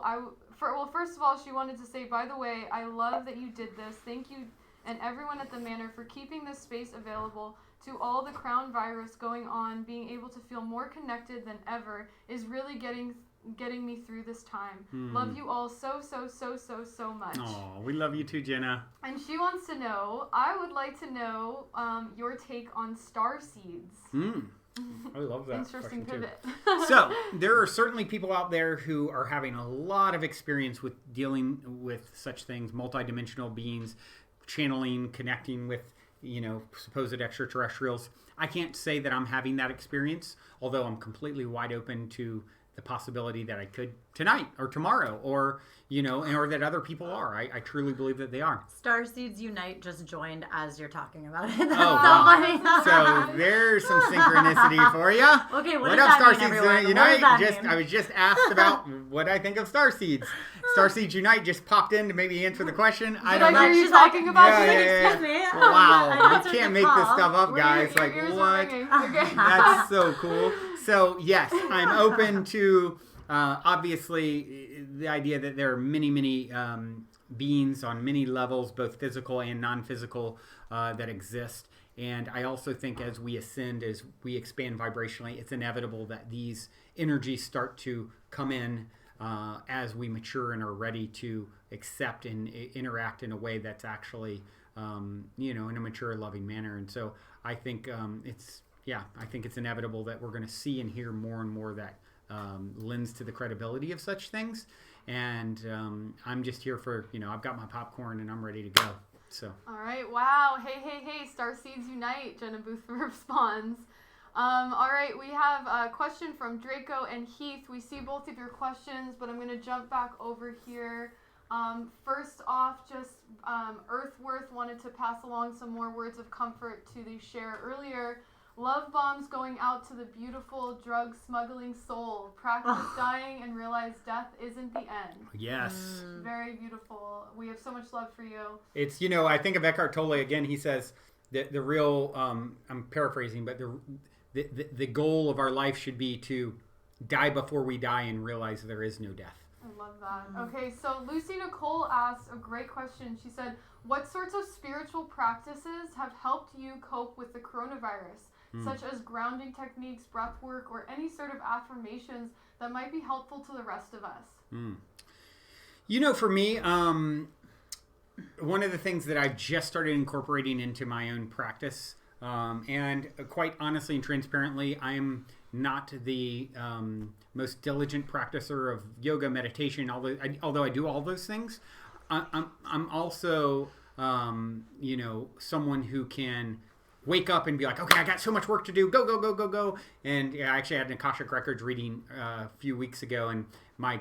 B: first of all, she wanted to say, by the way, I love that you did this. Thank you and everyone at the Manor for keeping this space available to all the crown virus going on. Being able to feel more connected than ever is really getting me through this time. Love you all so much.
A: Oh, we love you too, Jenna.
B: And she wants to know, I would like to know your take on star seeds.
A: I love that.
B: Interesting pivot.
A: So there are certainly people out there who are having a lot of experience with dealing with such things, multidimensional beings, channeling, connecting with, supposed extraterrestrials. I can't say that I'm having that experience, although I'm completely wide open to the possibility that I could tonight or tomorrow, or or that other people are. I truly believe that they are.
C: Starseeds Unite just joined as you're talking about it.
A: That's so funny. So there's some synchronicity for you.
C: Okay,
A: what up, Starseeds Unite? I was just asked about what I think of Starseeds. Starseeds Unite just popped in to maybe answer the question. I don't know.
B: Did I hear you talking about
C: Excuse me.
A: Wow, you can't make this stuff up, guys. What?
B: Okay.
A: That's so cool. So yes, I'm open to obviously the idea that there are many beings on many levels, both physical and non-physical, that exist. And I also think as we ascend, as we expand vibrationally, it's inevitable that these energies start to come in as we mature and are ready to accept and interact in a way that's actually, in a mature, loving manner. And so I think I think it's inevitable that we're going to see and hear more and more that lends to the credibility of such things. And I'm just here for, I've got my popcorn and I'm ready to go. So.
B: All right. Wow. Hey, Starseeds Unite, Jenna Booth responds. All right. We have a question from Draco and Heath. We see both of your questions, but I'm going to jump back over here. First off, just Earthworth wanted to pass along some more words of comfort to the share earlier. Love bombs going out to the beautiful drug smuggling soul. Practice dying and realize death isn't the end.
A: Yes.
B: Very beautiful. We have so much love for you.
A: It's, I think of Eckhart Tolle again. He says that the real, I'm paraphrasing, but the goal of our life should be to die before we die and realize there is no death.
B: I love that. Okay, so Lucy Nicole asked a great question. She said, what sorts of spiritual practices have helped you cope with the coronavirus, such as grounding techniques, breath work, or any sort of affirmations that might be helpful to the rest of us?
A: You know, for me, one of the things that I've just started incorporating into my own practice, and quite honestly and transparently, I am not the most diligent practicer of yoga, meditation, although I do all those things. I'm also, you know, someone who can wake up and be like, okay, I got so much work to do. Go, go, go, go, go. And yeah, I actually had an Akashic Records reading a few weeks ago, and my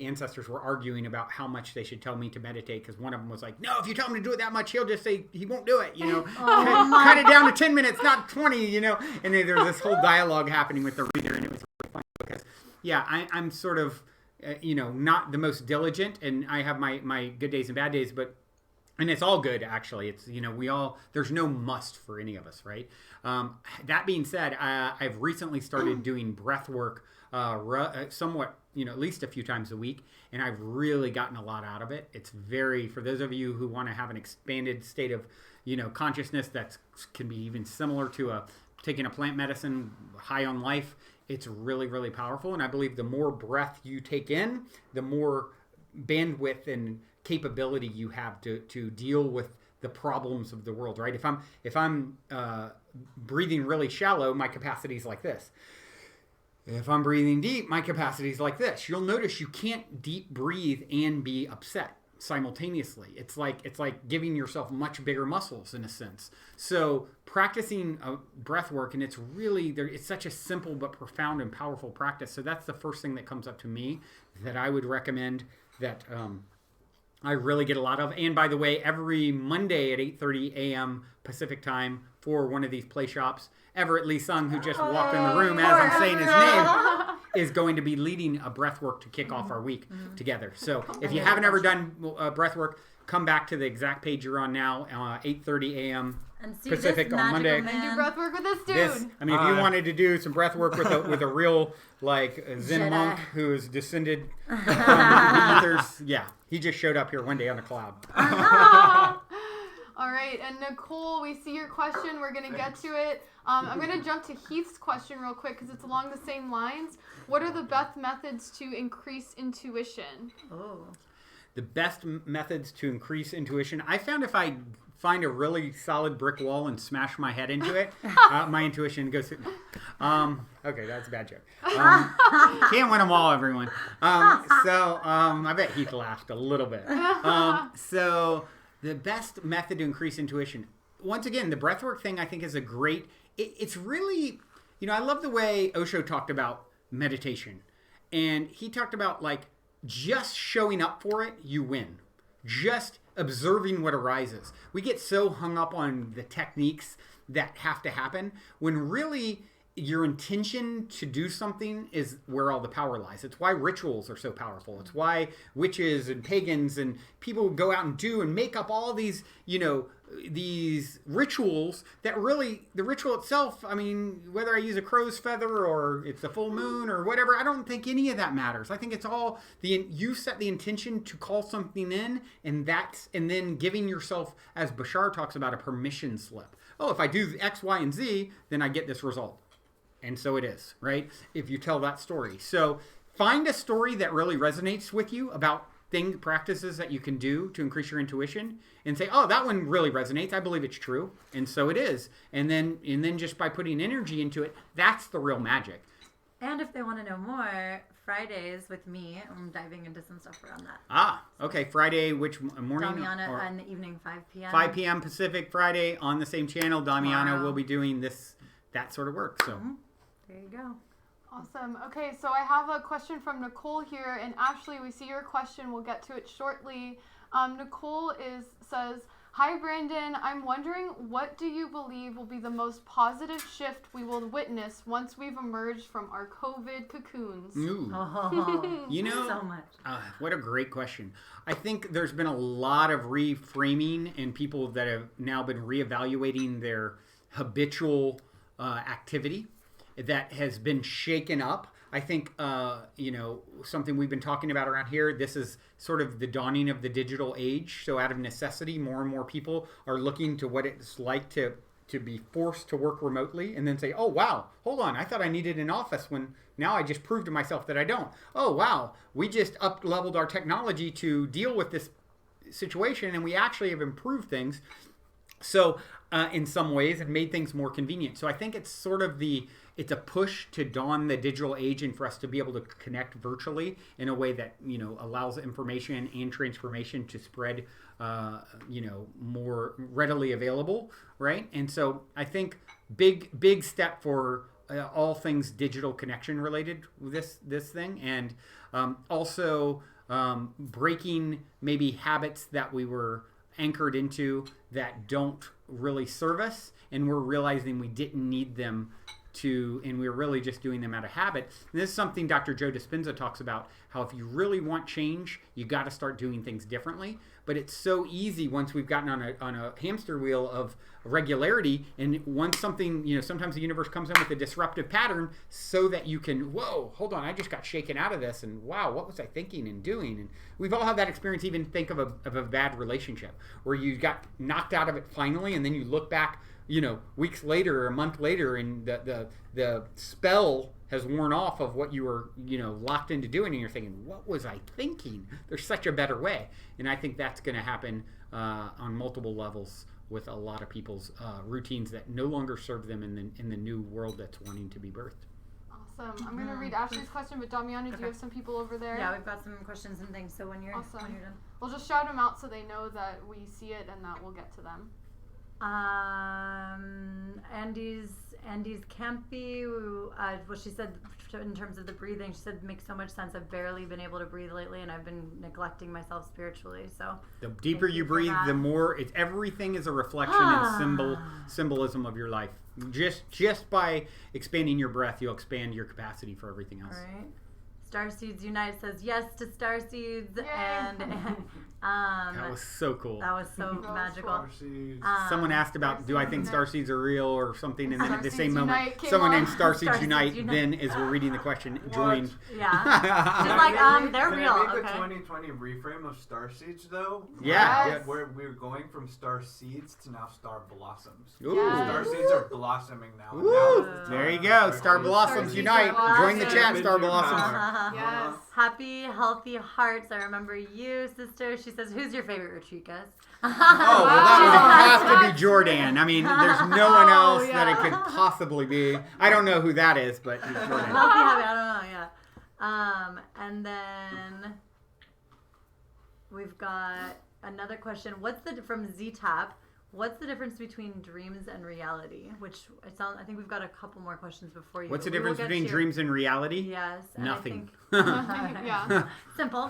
A: ancestors were arguing about how much they should tell me to meditate, because one of them was like, no, if you tell him to do it that much, he'll just say he won't do it, you know. Cut it down to 10 minutes, not 20, you know. And then there was this whole dialogue happening with the reader, and it was really fun because, yeah, I'm sort of, you know, not the most diligent, and I have my good days and bad days, but and it's all good, actually. It's, you know, there's no must for any of us, right? That being said, I've recently started doing breath work somewhat, you know, at least a few times a week, and I've really gotten a lot out of it. It's for those of you who want to have an expanded state of, you know, consciousness that can be even similar to taking a plant medicine high on life, it's really, really powerful. And I believe the more breath you take in, the more bandwidth and capability you have to deal with the problems of the world, right? If I'm breathing really shallow, my capacity is like this. If I'm breathing deep, my capacity is like this. You'll notice you can't deep breathe and be upset simultaneously. It's like giving yourself much bigger muscles in a sense. So practicing breath work, and it's such a simple but profound and powerful practice. So that's the first thing that comes up to me that I would recommend that I really get a lot of. And by the way, every Monday at 8:30 a.m. Pacific time for one of these play shops, Everett Lee Sung, who just walked in the room as I'm saying his name, is going to be leading a breath work to kick off our week together. So if you haven't ever done breath work, come back to the exact page you're on now, 8:30 a.m. Pacific on Monday.
B: And do breath work with this dude.
A: I mean, if you wanted to do some breath work with a real like Zen
C: Jedi
A: monk who is descended from the ethers, yeah, he just showed up here one day on a cloud.
B: All right, and Nicole, we see your question. We're going to get to it. I'm going to jump to Heath's question real quick because it's along the same lines. What are the best methods to increase intuition?
C: Oh.
A: The best methods to increase intuition. I found if I find a really solid brick wall and smash my head into it, my intuition goes through. Okay, that's a bad joke. Can't win them all, everyone. I bet Heath laughed a little bit. So the best method to increase intuition, once again, the breathwork thing I think is a great, it's really, you know, I love the way Osho talked about meditation. And he talked about like just showing up for it, you win. Just observing what arises. We get so hung up on the techniques that have to happen when really your intention to do something is where all the power lies. It's why rituals are so powerful. It's why witches and pagans and people go out and do and make up all these, you know, these rituals that really, the ritual itself, I mean, whether I use a crow's feather or it's a full moon or whatever, I don't think any of that matters. I think it's all, you set the intention to call something in, and then giving yourself, as Bashar talks about, a permission slip. Oh, if I do X, Y, and Z, then I get this result. And so it is, right? If you tell that story. So find a story that really resonates with you about practices that you can do to increase your intuition, and say, oh, that one really resonates. I believe it's true. And so it is. And then just by putting energy into it, that's the real magic.
C: And if they want to know more, Fridays with me, I'm diving into some stuff around that.
A: Ah, okay. Friday, which morning?
C: Damiana in the evening, 5 p.m.
A: 5 p.m. Pacific, Friday on the same channel. Damiana will be doing that sort of work. So
C: there you go.
B: Awesome. Okay, so I have a question from Nicole here, and Ashley, we see your question. We'll get to it shortly. Nicole says, "Hi Brandon, I'm wondering, what do you believe will be the most positive shift we will witness once we've emerged from our COVID cocoons?"
A: Ooh.
C: Oh,
A: you know,
C: so much.
A: What a great question. I think there's been a lot of reframing and people that have now been reevaluating their habitual activity that has been shaken up. I think, something we've been talking about around here, this is sort of the dawning of the digital age. So out of necessity, more and more people are looking to what it's like to be forced to work remotely and then say, oh, wow, hold on. I thought I needed an office when now I just proved to myself that I don't. Oh, wow. We just up-leveled our technology to deal with this situation and we actually have improved things. So in some ways, it made things more convenient. So I think it's sort of it's a push to dawn the digital age and for us to be able to connect virtually in a way that, allows information and transformation to spread, more readily available, right? And so I think big step for all things digital connection related with this thing. And also breaking maybe habits that we were anchored into that don't really serve us, and we're realizing we didn't need them and we're really just doing them out of habit. And this is something Dr. Joe Dispenza talks about, how if you really want change, you got to start doing things differently. But it's so easy once we've gotten on a hamster wheel of regularity, and once something, sometimes the universe comes in with a disruptive pattern so that you can, whoa, hold on, I just got shaken out of this, and wow, what was I thinking and doing? And we've all had that experience. Even think of a bad relationship where you got knocked out of it finally, and then you look back, weeks later or a month later, and the spell has worn off of what you were, locked into doing, and you're thinking, what was I thinking? There's such a better way. And I think that's going to happen on multiple levels with a lot of people's routines that no longer serve them in the new world that's wanting to be birthed.
B: Awesome. I'm going to read Ashley's question, but Damiana, do you have some people over there?
C: Yeah, we've got some questions and things, so when you're done.
B: We'll just shout them out so they know that we see it and that we'll get to them. Andy's campy. What she said in terms of the breathing, she said makes so much sense. I've barely been able to breathe lately, and I've been neglecting myself spiritually. So
A: the deeper you breathe, the more everything is a reflection and symbolism of your life. Just by expanding your breath, you'll expand your capacity for everything else.
C: All right. Starseeds Unite says yes to Starseeds.
B: Yay.
C: And
A: that was so cool.
C: That was so magical.
A: Someone asked about, do I think Starseeds are real or something, and then at the same moment,
B: Unite
A: someone named Starseeds Unite, then as we're reading the question, joined.
C: Yeah. She's like, they're real.
D: Can I make
C: okay.
D: a 2020 reframe of Starseeds, though?
A: Yeah.
B: Yes.
D: Where we're going from star seeds to now star blossoms.
A: Ooh.
B: Yes.
D: Star seeds are blossoming now.
A: Woo.
D: Now is the time.
A: There you go. Star Blossoms
B: Starseeds
A: Unite.
B: are
A: Join the chat, Star Blossoms.
B: Yes.
C: Happy, healthy hearts. I remember you, sister. She says, who's your favorite retreat guest?
A: Oh, well, that would have to be Jordan. I mean, there's no one else that it could possibly be. I don't know who that is, but it's Jordan.
C: Healthy, happy. I don't know, yeah. And then we've got another question. From Z-Tap, what's the difference between dreams and reality? I think we've got a couple more questions before you.
A: What's the difference between dreams and reality?
C: Yes.
A: Nothing.
B: Yeah.
C: Simple.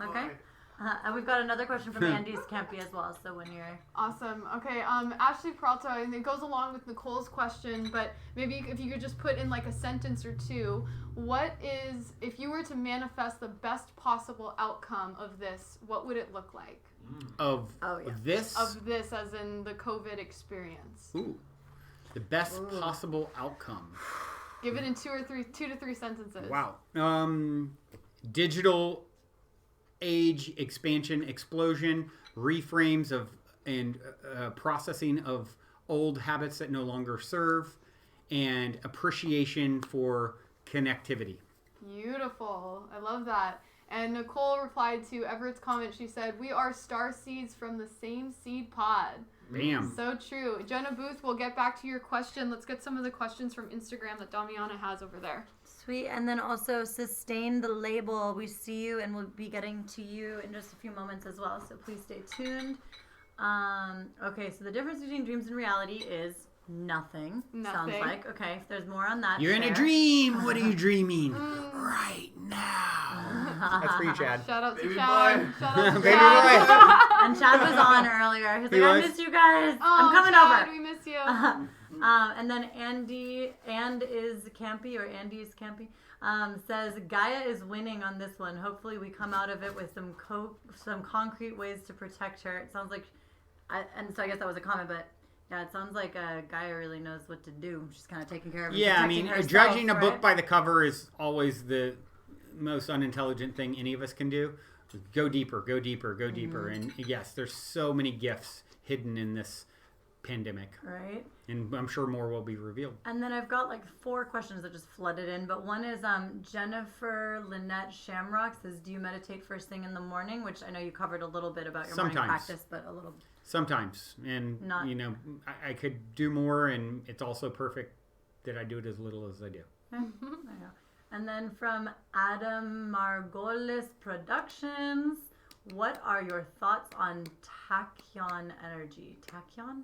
C: Okay. And we've got another question from Andy's Campy as well. So when you're
B: Awesome. Okay. Ashley Peralta, and it goes along with Nicole's question, but maybe if you could just put in like a sentence or two, if you were to manifest the best possible outcome of this, what would it look like?
A: Of this?
B: Of this, as in the COVID experience.
A: Ooh. The best possible outcome.
B: Give it in two to three sentences.
A: Wow. Digital age expansion, explosion, reframes and processing of old habits that no longer serve, and appreciation for connectivity.
B: Beautiful. I love that. And Nicole replied to Everett's comment. She said, "We are star seeds from the same seed pod."
A: Bam.
B: So true. Jenna Booth, we'll get back to your question. Let's get some of the questions from Instagram that Damiana has over there.
C: sweet. And then also sustain the label. We see you, and we'll be getting to you in just a few moments as well. So please stay tuned. Okay, so the difference between dreams and reality is nothing. Sounds like. Okay, if there's more on that,
A: You're in a dream. What are you dreaming? Right now. That's for you, Chad.
B: Shout out to
D: Baby
B: Chad.
D: boy.
B: Shout out to
A: Baby
B: Chad.
A: boy.
C: And Chad was on earlier. He's like, I miss you guys.
B: Oh,
C: I'm coming
B: Chad,
C: over.
B: we miss you.
C: And then Andy's Campy, says Gaia is winning on this one. Hopefully we come out of it with some concrete ways to protect her. It sounds like, and so I guess that was a comment, but Yeah, it sounds like a guy who really knows what to do. She's kind of taking care of it.
A: Yeah, I
C: protecting
A: mean,
C: herself,
A: judging a
C: right?
A: book by the cover is always the most unintelligent thing any of us can do. Go deeper, go deeper, go deeper. And yes, there's so many gifts hidden in this pandemic.
C: Right.
A: And I'm sure more will be revealed.
C: And then I've got like 4 questions that just flooded in. But one is Jennifer Lynette Shamrock says, do you meditate first thing in the morning? Which I know you covered a little bit about your morning practice, but a little.
A: Sometimes. And,
C: Not...
A: you know, I could do more, and it's also perfect that I do it as little as I do.
C: There you go. And then from Adam Margolis Productions, what are your thoughts on tachyon energy? Tachyon?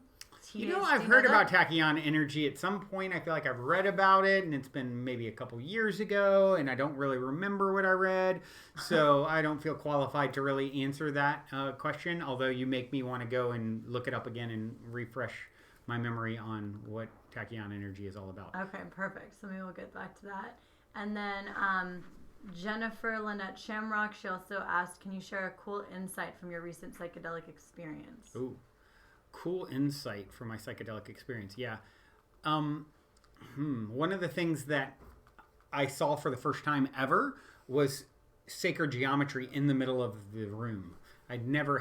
A: You know, I've heard about tachyon energy at some point. I feel like I've read about it, and it's been maybe a couple years ago, and I don't really remember what I read. So I don't feel qualified to really answer that question, although you make me want to go and look it up again and refresh my memory on what tachyon energy is all about.
C: Okay, perfect. So maybe we'll get back to that. And then Jennifer Lynette Shamrock, she also asked, can you share a cool insight from your recent psychedelic experience?
A: Ooh, cool insight from my psychedelic experience. Yeah. One of the things that I saw for the first time ever was sacred geometry in the middle of the room. I've never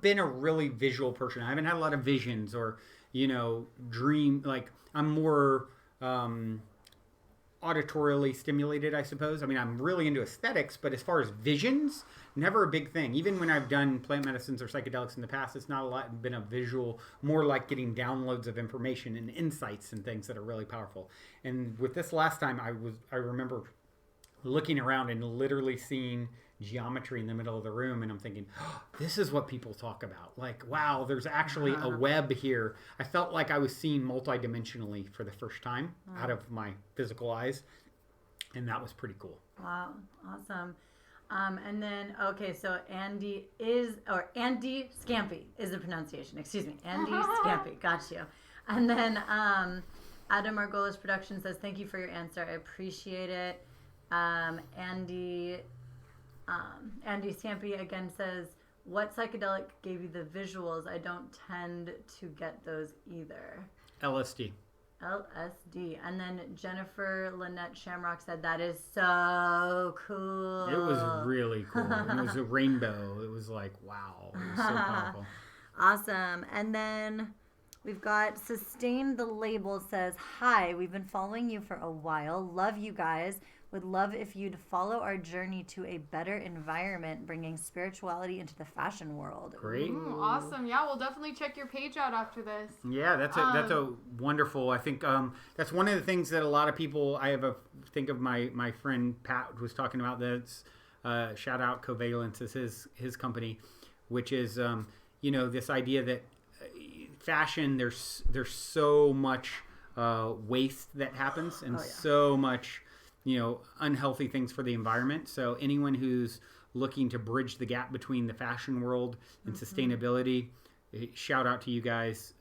A: been a really visual person. I haven't had a lot of visions or, you know, like I'm more, auditorily stimulated, I suppose. I mean, I'm really into aesthetics, but as far as visions, never a big thing. Even when I've done plant medicines or psychedelics in the past, it's not a lot been a visual, more like getting downloads of information and insights and things that are really powerful. And with this last time, I remember looking around and literally seeing geometry in the middle of the room, and I'm thinking, oh, this is what people talk about. Like, wow, there's actually a web here. I felt like I was seeing multidimensionally for the first time out of my physical eyes, and that was pretty cool.
C: Wow, awesome. And then, okay, so Andy Scampy is the pronunciation. Excuse me, Andy Scampy. Got you. And then Adam Margolis Production says, thank you for your answer. I appreciate it. Andy Scampy again says, what psychedelic gave you the visuals? I don't tend to get those either.
A: LSD.
C: And then Jennifer Lynette Shamrock said, that is so cool.
A: It was really cool. It was a rainbow. It was like, wow. It was so powerful.
C: Awesome. And then we've got Sustain the Label says, hi, we've been following you for a while. Love you guys. Would love if you'd follow our journey to a better environment, bringing spirituality into the fashion world.
A: Great.
B: Ooh, awesome. Yeah, we'll definitely check your page out after this.
A: Yeah, that's a wonderful. I think that's one of the things that a lot of people. Think of my friend Pat was talking about. That's shout out Covalence is his company, which is this idea that fashion there's so much waste that happens and so much unhealthy things for the environment. So anyone who's looking to bridge the gap between the fashion world and sustainability, shout out to you guys.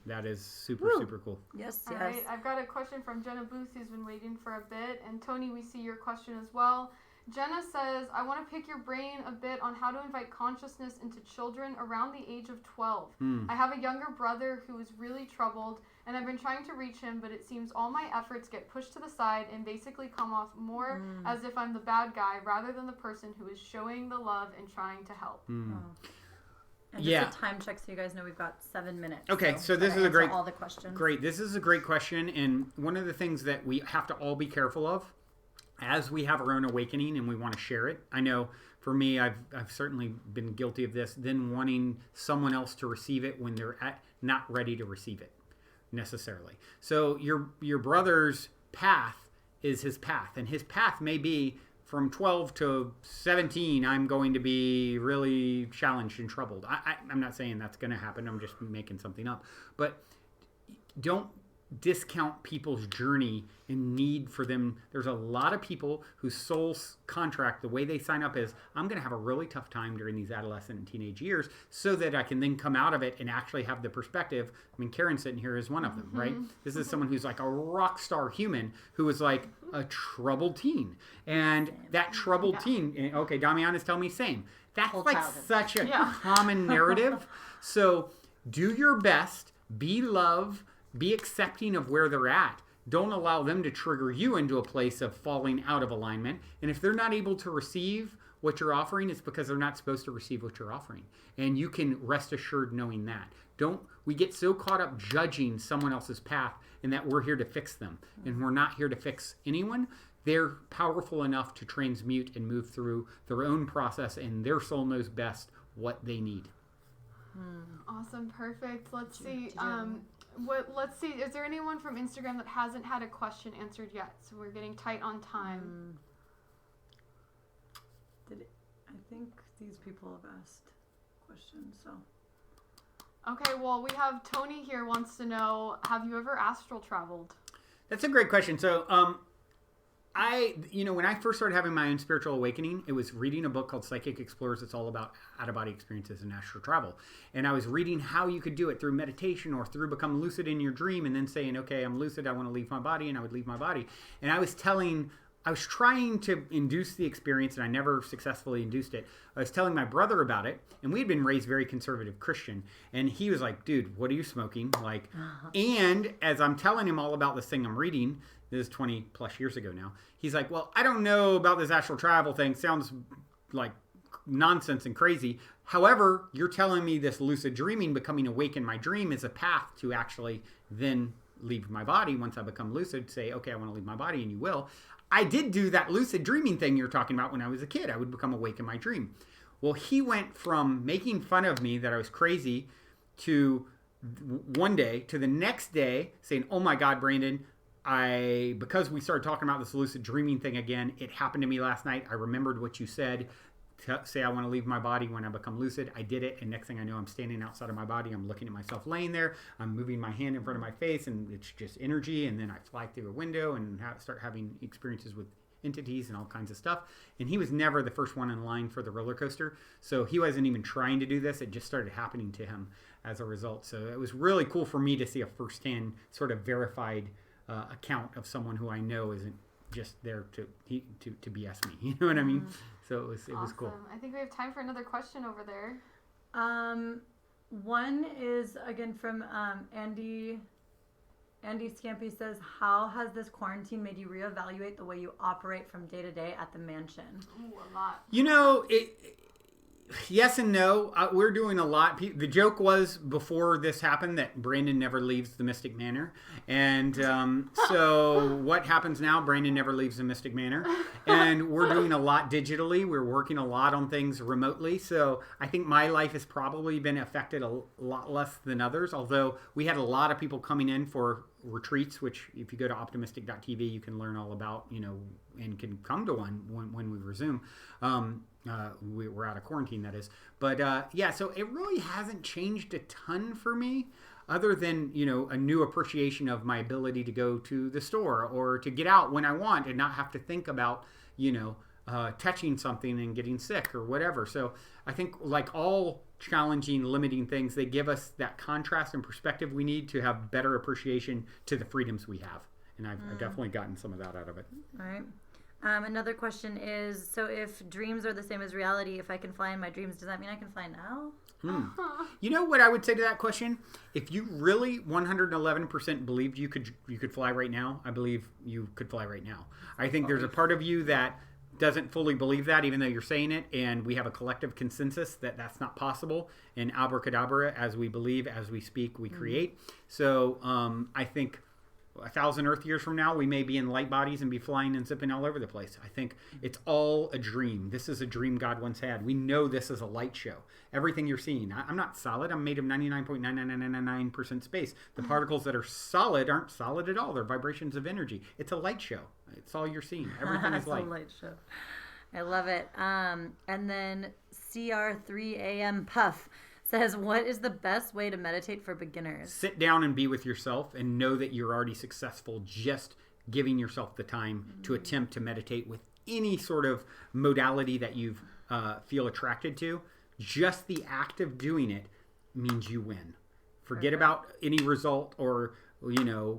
A: That is super cool.
C: Yes.
B: All right, I've got a question from Jenna Booth, who's been waiting for a bit. And Tony, we see your question as well. Jenna says, I want to pick your brain a bit on how to invite consciousness into children around the age of 12. I have a younger brother who is really troubled, and I've been trying to reach him, but it seems all my efforts get pushed to the side and basically come off more as if I'm the bad guy rather than the person who is showing the love and trying to help.
C: And just a time check so you guys know we've got 7 minutes.
A: Okay, so this is a great
C: all the questions.
A: Great. This is a great question, and one of the things that we have to all be careful of as we have our own awakening and we want to share it. I know for me, I've certainly been guilty of this, then wanting someone else to receive it when they're not ready to receive it necessarily. So your brother's path is his path, and his path may be from 12 to 17, I'm going to be really challenged and troubled. I'm not saying that's going to happen. I'm just making something up. But don't discount people's journey and need for them. There's a lot of people whose soul contract, the way they sign up is, I'm going to have a really tough time during these adolescent and teenage years so that I can then come out of it and actually have the perspective. I mean, Karen sitting here is one of them, right? This is someone who's like a rock star human who was like a troubled teen. And that troubled teen, okay, Damian is telling me same. That's like such a common narrative. So do your best Be love. Be accepting of where they're at. Don't allow them to trigger you into a place of falling out of alignment. And if they're not able to receive what you're offering, it's because they're not supposed to receive what you're offering. And you can rest assured knowing that. We get so caught up judging someone else's path and that we're here to fix them. And we're not here to fix anyone. They're powerful enough to transmute and move through their own process, and their soul knows best what they need.
B: Awesome, perfect. Let's see. Let's see. Is there anyone from Instagram that hasn't had a question answered yet? So we're getting tight on time.
C: I think these people have asked questions, so.
B: Okay, well, we have Tony here wants to know, have you ever astral traveled?
A: That's a great question. So, when I first started having my own spiritual awakening, it was reading a book called Psychic Explorers. It's all about out-of-body experiences and astral travel. And I was reading how you could do it through meditation or through become lucid in your dream and then saying, okay, I'm lucid, I want to leave my body, and I would leave my body. And I was trying to induce the experience, and I never successfully induced it. I was telling my brother about it, and we had been raised very conservative Christian, and he was like, dude, what are you smoking? And as I'm telling him all about this thing I'm reading, this is 20 plus years ago now, he's like, well, I don't know about this astral travel thing. Sounds like nonsense and crazy. However, you're telling me this lucid dreaming, becoming awake in my dream, is a path to actually then leave my body once I become lucid, say, okay, I want to leave my body, and you will. I did do that lucid dreaming thing you're talking about when I was a kid. I would become awake in my dream. Well, he went from making fun of me that I was crazy to one day to the next day saying, oh my God, Brandon, because we started talking about this lucid dreaming thing again, it happened to me last night. I remembered what you said. Say I want to leave my body when I become lucid. I did it, and next thing I know, I'm standing outside of my body. I'm looking at myself laying there. I'm moving my hand in front of my face, and it's just energy. And then I fly through a window and start having experiences with entities and all kinds of stuff. And he was never the first one in line for the roller coaster, so he wasn't even trying to do this. It just started happening to him as a result. So it was really cool for me to see a firsthand sort of verified account of someone who I know isn't just there to BS me. You know what I mean? So it was cool.
B: I think we have time for another question over there.
C: One is again from Andy. Andy Scampy says, how has this quarantine made you reevaluate the way you operate from day to day at the mansion?
B: Ooh, a lot.
A: Yes and no. We're doing a lot. The joke was before this happened that Brandon never leaves the Mystic Manor. And so what happens now? Brandon never leaves the Mystic Manor. And we're doing a lot digitally. We're working a lot on things remotely. So I think my life has probably been affected a lot less than others. Although we had a lot of people coming in for retreats, which if you go to optimystic.tv, you can learn all about, and can come to one when we resume. We're out of quarantine, that is. But so it really hasn't changed a ton for me, other than, a new appreciation of my ability to go to the store or to get out when I want and not have to think about, touching something and getting sick or whatever. So I think like all challenging, limiting things, they give us that contrast and perspective we need to have better appreciation to the freedoms we have. And I've definitely gotten some of that out of it.
C: All right. Another question is, so if dreams are the same as reality, if I can fly in my dreams, does that mean I can fly now?
A: You know what I would say to that question? If you really 111% believed you could fly right now, I believe you could fly right now. I think there's a part of you that doesn't fully believe that, even though you're saying it, and we have a collective consensus that that's not possible. And abracadabra, as we believe, as we speak, we create. So I think 1,000 Earth years from now, we may be in light bodies and be flying and zipping all over the place. I think it's all a dream. This is a dream God once had. We know this is a light show. Everything you're seeing. I'm not solid. I'm made of 99.99999% space. The particles that are solid aren't solid at all. They're vibrations of energy. It's a light show. It's all you're seeing. Everything is light.
C: It's a light show. I love it. And then CR3AM Puff says, what is the best way to meditate for beginners?
A: Sit down and be with yourself and know that you're already successful just giving yourself the time to attempt to meditate with any sort of modality that you feel attracted to. Just the act of doing it means you win. Forget about any result or,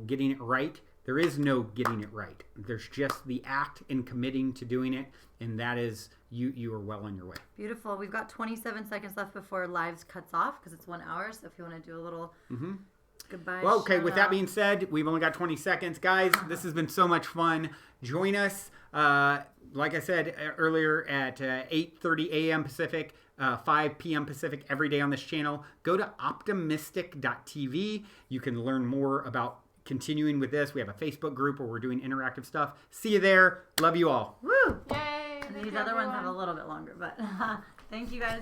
A: getting it right. There is no getting it right. There's just the act in committing to doing it, and that is you are well on your way.
C: Beautiful. We've got 27 seconds left before lives cuts off because it's 1 hour. So if you want to do a little Goodbye.
A: Well, okay, with that
C: Shout-out.
A: being said, we've only got 20 seconds. Guys, this has been so much fun. Join us, like I said earlier, at 8:30 a.m. Pacific, 5 p.m. Pacific every day on this channel. Go to optimistic.tv. You can learn more about continuing with this. We have a Facebook group where we're doing interactive stuff. See you there. Love you all.
C: Woo!
B: Yay!
C: These other ones have a little bit longer, but thank you guys.